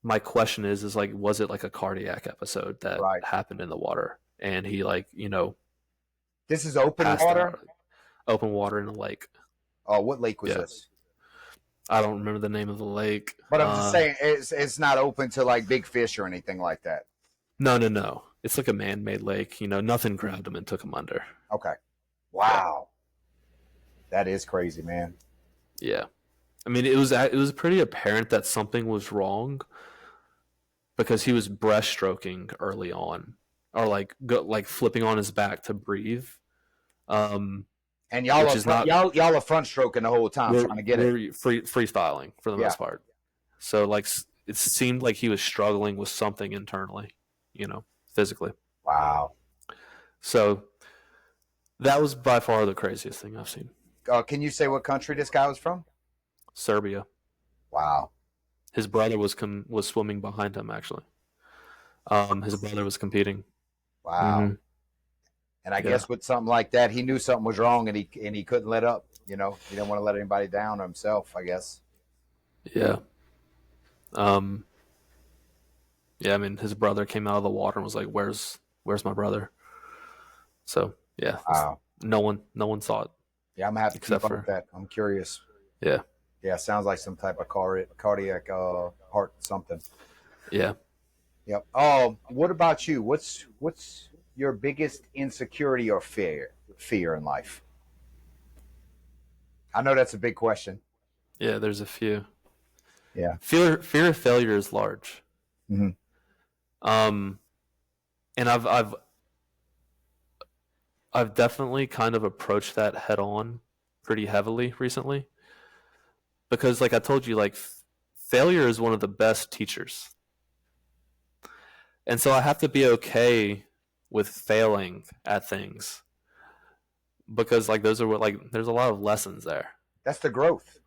My question is like, was it like a cardiac episode that Right. happened in the water, and he like This is open passed water. out, open water in a lake. Oh, what lake was Yeah. this? I don't remember the name of the lake. But I'm just saying, it's not open to like big fish or anything like that. No. It's like a man-made lake. Nothing grabbed him and took him under. Okay. Wow. That is crazy, man. Yeah. I mean, it was pretty apparent that something was wrong because he was breaststroking early on, or like flipping on his back to breathe. And y'all Which are is not y'all are front stroking the whole time trying to get it. we're freestyling for the Yeah. most part. So like it seemed like he was struggling with something internally, physically. Wow. So that was by far the craziest thing I've seen. Can you say what country this guy was from? Serbia. Wow. His brother was swimming behind him actually. His brother was competing. Wow. Mhm. And I Yeah. guess with something like that, he knew something was wrong, and he couldn't let up. He didn't want to let anybody down or himself, I guess. Yeah. Yeah, I mean, his brother came out of the water and was like, "Where's my brother?" So yeah, Wow. no one saw it. Yeah, I'm gonna have to Except keep up for- with that. I'm curious. Yeah, Yeah, sounds like some type of cardiac heart something. yeah. Yep. Oh, what about you? What's your biggest insecurity or fear in life? I know that's a big question. Yeah, there's a few. Yeah. Fear of failure is large. Mhm. And I've definitely kind of approached that head on pretty heavily recently because like I told you, like failure is one of the best teachers. And so I have to be okay with failing at things because like those are what like there's a lot of lessons there. That's the growth.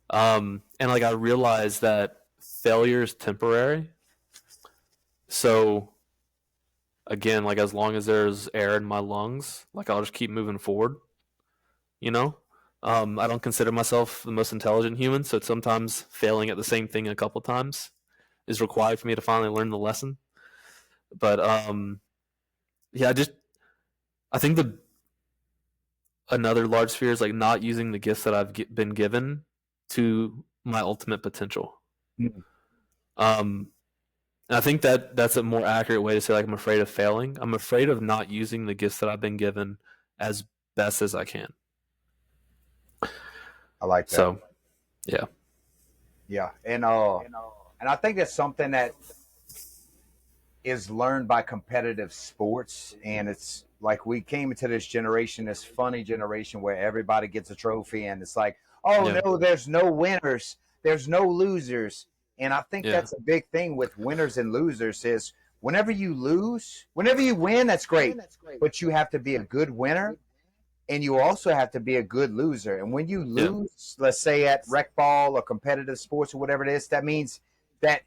And like I realize that failure is temporary. So again, like as long as there's air in my lungs, like I'll just keep moving forward. I don't consider myself the most intelligent human, so sometimes failing at the same thing a couple times is required for me to finally learn the lesson. But yeah, I think another large fear is like not using the gifts that I've been given to my ultimate potential. Mhm. And I think that's a more accurate way to say like I'm afraid of failing. I'm afraid of not using the gifts that I've been given as best as I can. I like that. So, yeah. Yeah, and I think that's something that is learned by competitive sports, and it's like we came into this generation, this funny generation where everybody gets a trophy, and it's like, oh Yeah. no, there's no winners, there's no losers, and I think Yeah. that's a big thing with winners and losers is whenever you win, that's great, but you have to be a good winner. And you also have to be a good loser. And when you Yeah. lose, let's say at rec ball or competitive sports or whatever it is, that means that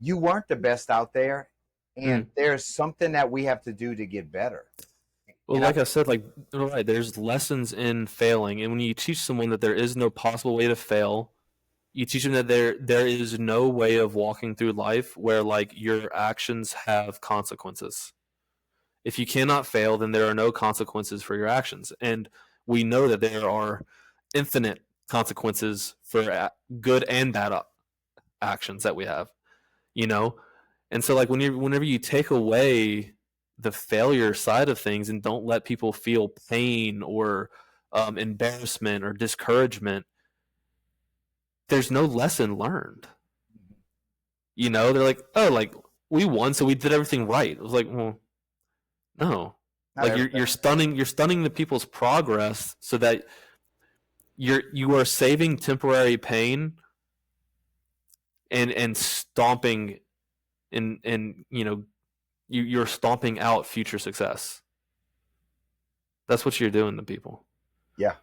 you weren't the best out there and there's something that we have to do to get better. Well, And like I said, like, right, there's lessons in failing, and when you teach someone that there is no possible way to fail, you teach them that there is no way of walking through life where like your actions have consequences. If you cannot fail, then there are no consequences for your actions, and we know that there are infinite consequences for good and bad actions that we have. You know, and so like whenever you take away the failure side of things and don't let people feel pain or embarrassment or discouragement, there's no lesson learned. You know, they're like, oh, like we won, so we did everything right. It was like, well, no, not like everything. you're stunning the people's progress so that you are saving temporary pain and stomping and you know you're stomping out future success. That's what you're doing to people. Yeah.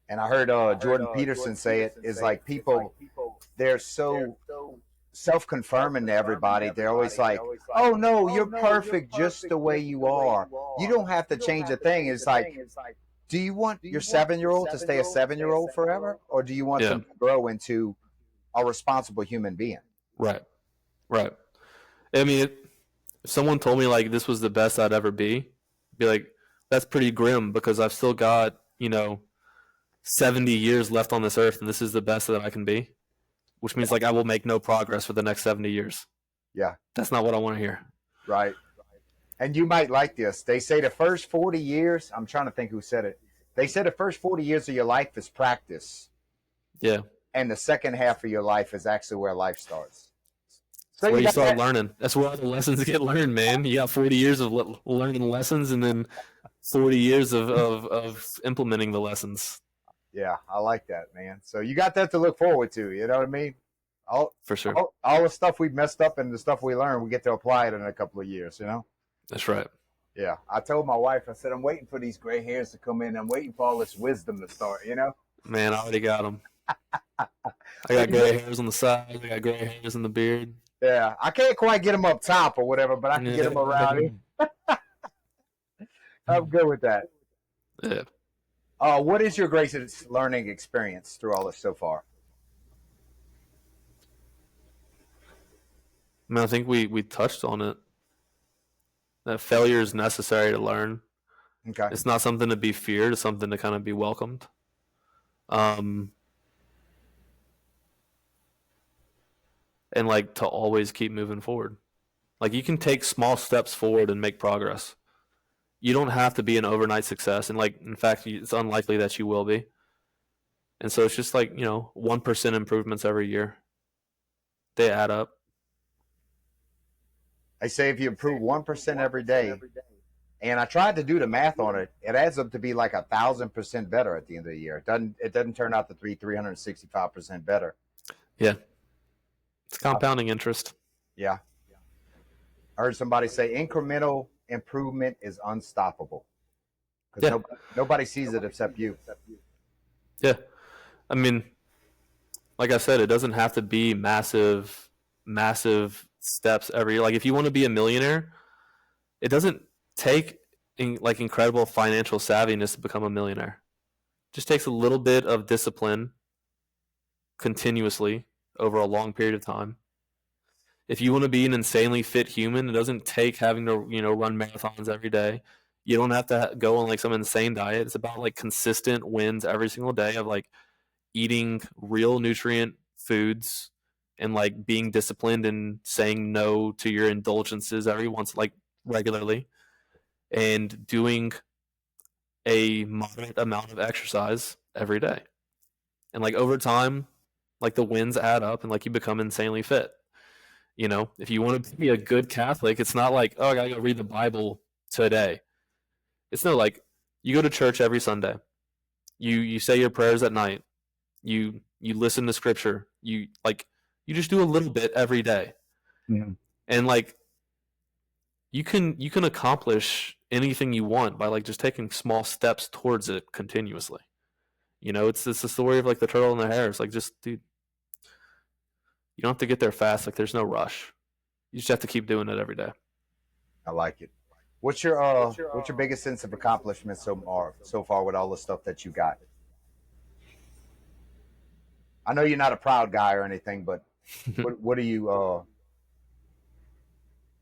And I heard Jordan Peterson say it is like people, they're so self-confirming to everybody. They're always like, oh no, you're perfect just the way you are. You don't have to change a thing. It's like, do you want your 7-year-old to stay a 7-year-old forever? Or do you want them to grow into a responsible human being? Right. I mean, if someone told me like this was the best I'd ever be like, that's pretty grim because I've still got, 70 years left on this earth and this is the best that I can be, which means like I will make no progress for the next 70 years. Yeah. That's not what I want to hear. Right. And you might like this. They say the first 40 years, I'm trying to think who said it. They said the first 40 years of your life is practice. Yeah. And the second half of your life is actually where life starts. So where you start learning. That's where all the lessons get learned, man. You got 40 years of learning lessons and then 40 years of implementing the lessons. Yeah, I like that, man. So you got that to look forward to. You know what I mean? For sure. All the stuff we messed up and the stuff we learned, we get to apply it in a couple of years, you know? That's right. Yeah. I told my wife, I said, I'm waiting for these gray hairs to come in. I'm waiting for all this wisdom to start, you know? Man, I already got them. I got gray hairs on the side. I got gray hairs in the beard. Yeah. I can't quite get them up top or whatever, but I can get them around here. I'm good with that. Yeah. What is your greatest learning experience through all this so far? I mean, I think we touched on it. That failure is necessary to learn. Okay. It's not something to be feared. It's something to kind of be welcomed. And like to always keep moving forward. Like you can take small steps forward and make progress. You don't have to be an overnight success, and like in fact, it's unlikely that you will be. And so it's just like 1% improvements every year. They add up. I say if you improve 1% every day, and I tried to do the math on it, it adds up to be like 1,000% better at the end of the year. It doesn't turn out to be 365% better. Yeah, it's compounding interest. Yeah. I heard somebody say incremental improvement is unstoppable because nobody sees it except you. Yeah, I mean, like I said, it doesn't have to be massive steps every year. Like if you want to be a millionaire, it doesn't take incredible financial savviness to become a millionaire. It just takes a little bit of discipline continuously over a long period of time. If you want to be an insanely fit human, it doesn't take having to run marathons every day. You don't have to go on like some insane diet. It's about like consistent wins every single day of like eating real nutrient foods and like being disciplined and saying no to your indulgences every once, like regularly, and doing a moderate amount of exercise every day. And like over time, like the wins add up and like you become insanely fit. If you want to be a good Catholic, it's not like, oh, I gotta go read the Bible today. It's no like you go to church every Sunday. You say your prayers at night. You listen to scripture. You just do a little bit every day. Mm-hmm. And like you can accomplish anything you want by like just taking small steps towards it continuously. It's the story of like the turtle and the hare. It's like just dude, you don't have to get there fast. Like there's no rush. You just have to keep doing it every day. I like it. What's your biggest sense of accomplishment so far with all the stuff that you got? I know you're not a proud guy or anything, but what are you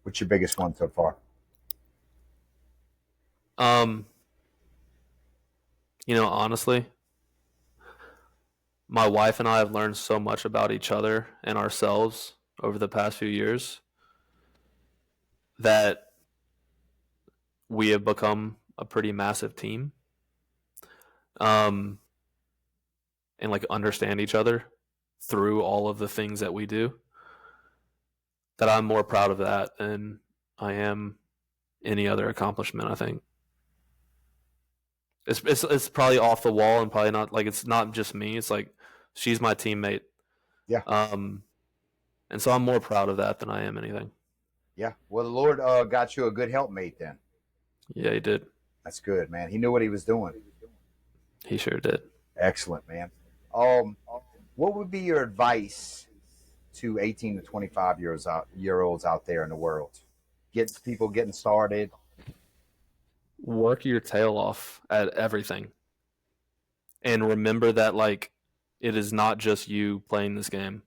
what's your biggest one so far? um, honestly, my wife and I have learned so much about each other and ourselves over the past few years that we have become a pretty massive team. Um, and like understand each other through all of the things that we do. That I'm more proud of that than I am any other accomplishment. I think it's probably off the wall and probably not like it's not just me. It's like she's my teammate. Yeah. Um, and so I'm more proud of that than I am anything. Yeah. Well, the Lord got you a good helpmate then. Yeah, he did. That's good, man. He knew what he was doing. He sure did. Excellent, man. Um, what would be your advice to 18 to 25 year olds out there in the world? Get people getting started. Work your tail off at everything, and remember that like it is not just you playing this game.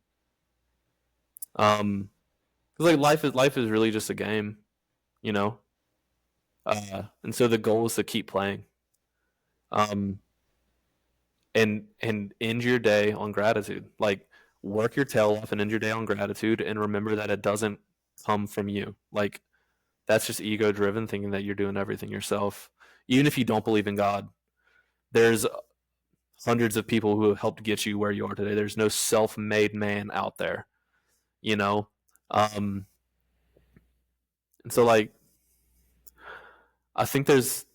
'Cause, like life is really just a game, you know. And so the goal is to keep playing. Um, and end your day on gratitude. Like work your tail off and end your day on gratitude, and remember that it doesn't come from you. Like that's just ego driven, thinking that you're doing everything yourself. Even if you don't believe in God, there's hundreds of people who have helped get you where you are today. There's no self-made man out there, you know. Um, and so like I think there's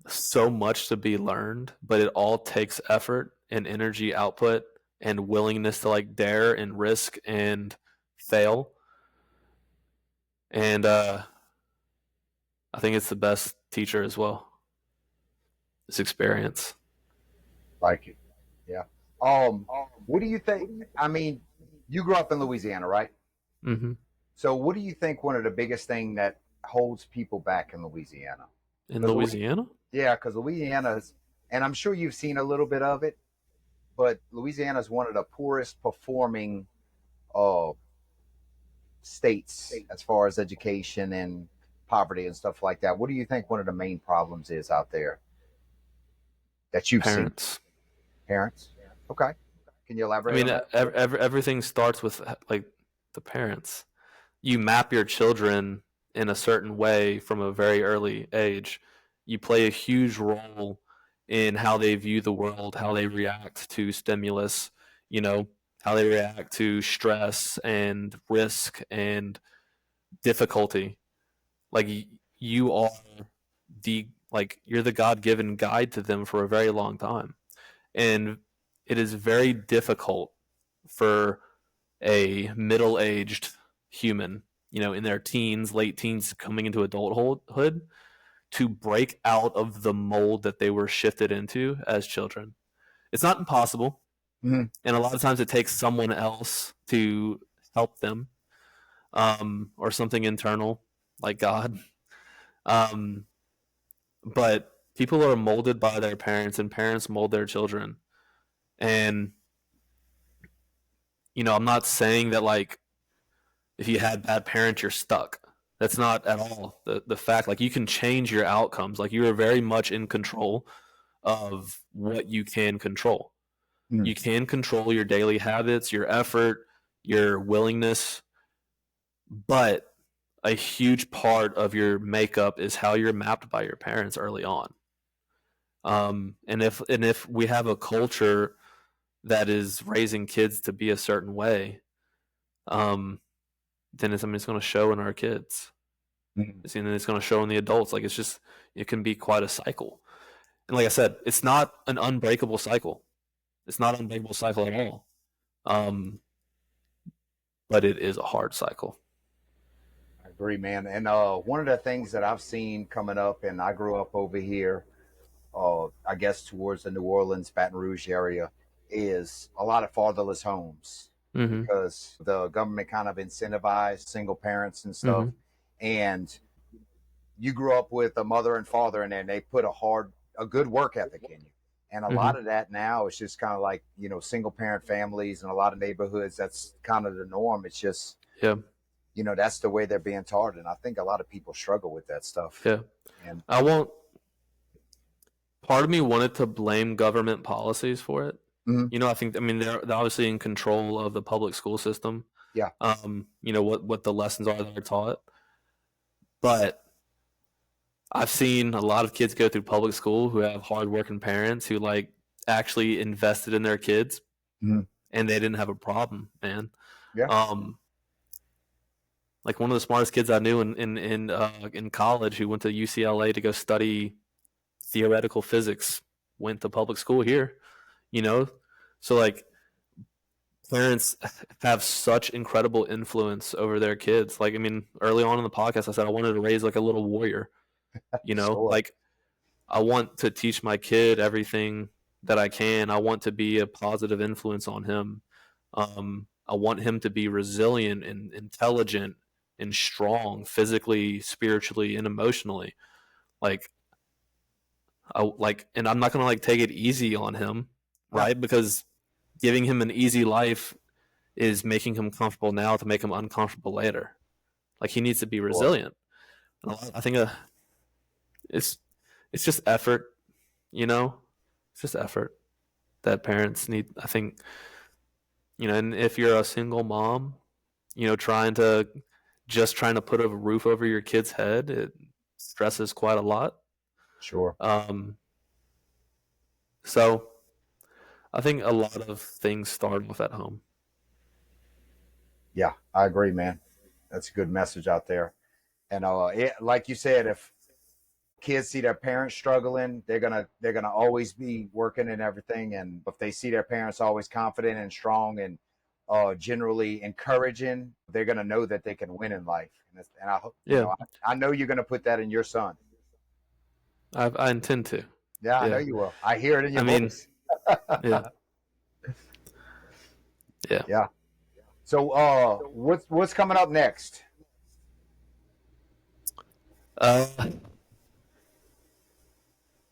so much to be learned, but it all takes effort and energy output and willingness to like dare and risk and fail. And I think it's the best teacher as well. It's experience. Like it. Yeah. What do you think? I mean, you grew up in Louisiana, right? Mm-hmm. So, what do you think one of the biggest thing that holds people back in Louisiana? In Because Louisiana? yeah, because Louisiana's, and I'm sure you've seen a little bit of it, but Louisiana is one of the poorest performing uh, states as far as education and poverty and stuff like that. What do you think one of the main problems is out there that you've seen? Parents. Parents? Okay. Can you I elaborate on mean, that? everything starts with like the parents. You map your children in a certain way from a very early age. You play a huge role in how they view the world, how they react to stimulus, you know, how they react to stress and risk and difficulty. Like you are you're the God-given guide to them for a very long time. And it is very difficult for a middle-aged human, in their teens, late teens, coming into adulthood, to break out of the mold that they were shifted into as children. It's not impossible, Mhm. and a lot of times it takes someone else to help them, or something internal like God. Um, but people are molded by their parents, and parents mold their children. And I'm not saying that like if you had bad parents, you're stuck. That's not at all the fact. Like you can change your outcomes. Like you are very much in control of what you can control. Mhm. You can control your daily habits, your effort, your willingness, but a huge part of your makeup is how you're mapped by your parents early on. And if we have a culture that is raising kids to be a certain way, um, then it's going to show in our kids. Mhm. It's going to show in the adults. Like it can be quite a cycle. And like I said, it's not an unbreakable cycle. It's not an unbreakable cycle at all. Um, but it is a hard cycle. I agree, man. And one of the things that I've seen coming up, and I grew up over here, I guess towards the New Orleans, Baton Rouge area, is a lot of fatherless homes. Mm-hmm. because the government kind of incentivized single parents and stuff. Mm-hmm. And you grew up with a mother and father, and then they put a good work ethic in you. And a Mm-hmm. lot of that now is just kind of like, single parent families and a lot of neighborhoods. That's kind of the norm. It's just, Yeah. that's the way they're being taught. And I think a lot of people struggle with that stuff. Yeah. And I won't. Part of me wanted to blame government policies for it. Mhm. I mean, they're obviously in control of the public school system. Yeah. What the lessons are that are taught. But I've seen a lot of kids go through public school who have hardworking parents who like actually invested in their kids, Mhm. and they didn't have a problem, man. Yeah. Like one of the smartest kids I knew in college who went to UCLA to go study theoretical physics went to public school here. So like parents have such incredible influence over their kids. Like, I mean, early on in the podcast, I said I wanted to raise like a little warrior. Sure. Like I want to teach my kid everything that I can. I want to be a positive influence on him. I want him to be resilient and intelligent and strong physically, spiritually, and emotionally. And I'm not gonna like take it easy on him, Yeah. right? Because giving him an easy life is making him comfortable now to make him uncomfortable later. Like he needs to be resilient. I think it's just effort, It's just effort that parents need. I think, and if you're a single mom, trying to put a roof over your kid's head, it stresses quite a lot. Sure. So I think a lot of things start off at home. Yeah, I agree, man. That's a good message out there. And like you said, if kids see their parents struggling, they're gonna always be working and everything. And if they see their parents always confident and strong and generally encouraging, they're gonna know that they can win in life. And I hope, I know you're gonna put that in your son. I intend to. Yeah, I know you will. I hear it in your voice. Yeah. Yeah. Yeah. So, what's coming up next?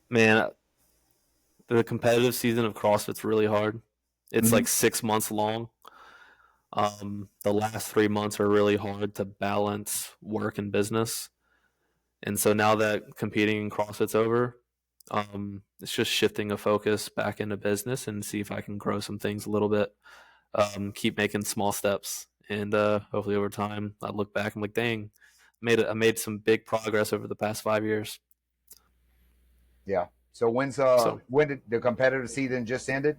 Man, the competitive season of CrossFit's really hard. It's like 6 months long. The last 3 months are really hard to balance work and business. And so now that competing in CrossFit's over, it's just shifting a focus back into business and see if I can grow some things a little bit. Keep making small steps, and hopefully over time I look back and I'm like, dang, I made some big progress over the past 5 years. Yeah. So when did the competitive season just ended?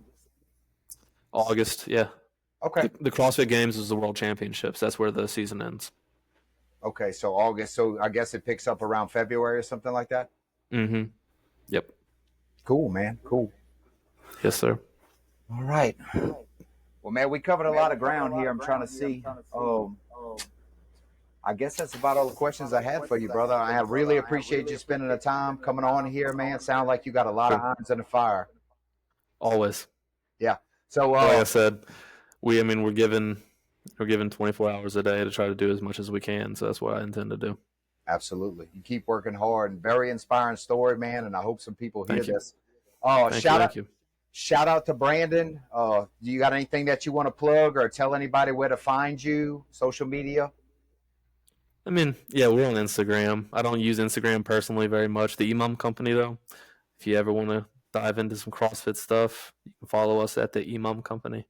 August, yeah. Okay. The CrossFit Games is the World Championships. That's where the season ends. Okay, so August. So I guess it picks up around February or something like that. Mm-hmm. Yep. Cool, man. Cool. Yes, sir. All right. Well, man, we covered a lot of ground here. I'm trying to see. I guess that's about all the questions I had for you, brother. I really appreciate you spending the time coming on here, man. Sound like you got a lot of irons in the fire. Always. Yeah. So, like I said, we're given 24 hours a day to try to do as much as we can. So that's what I intend to do. Absolutely. You keep working hard, and very inspiring story, man. And I hope some people hear this. Thank you. Shout out to Brandon. Do you got anything that you want to plug or tell anybody where to find you? Social media? I mean, yeah, we're on Instagram. I don't use Instagram personally very much. The Imam Company, though, if you ever want to dive into some CrossFit stuff, you can follow us at the Imam Company.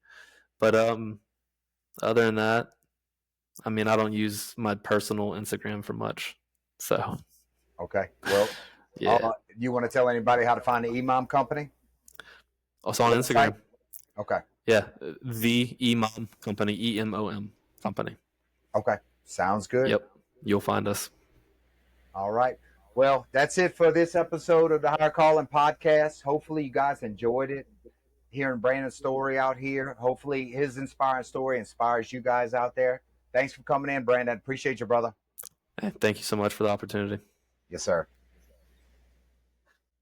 But other than that, I mean, I don't use my personal Instagram for much. So. Okay. Well, yeah. You want to tell anybody how to find the Imam Company? Also on Instagram. Okay. Yeah, the Imam Company, EMOM Company. Okay. Sounds good. Yep. You'll find us. All right. Well, that's it for this episode of the Higher Calling Podcast. Hopefully you guys enjoyed it. Hearing Brandon's story out here. Hopefully his inspiring story inspires you guys out there. Thanks for coming in, Brandon. Appreciate you, brother. Thank you so much for the opportunity. Yes, sir.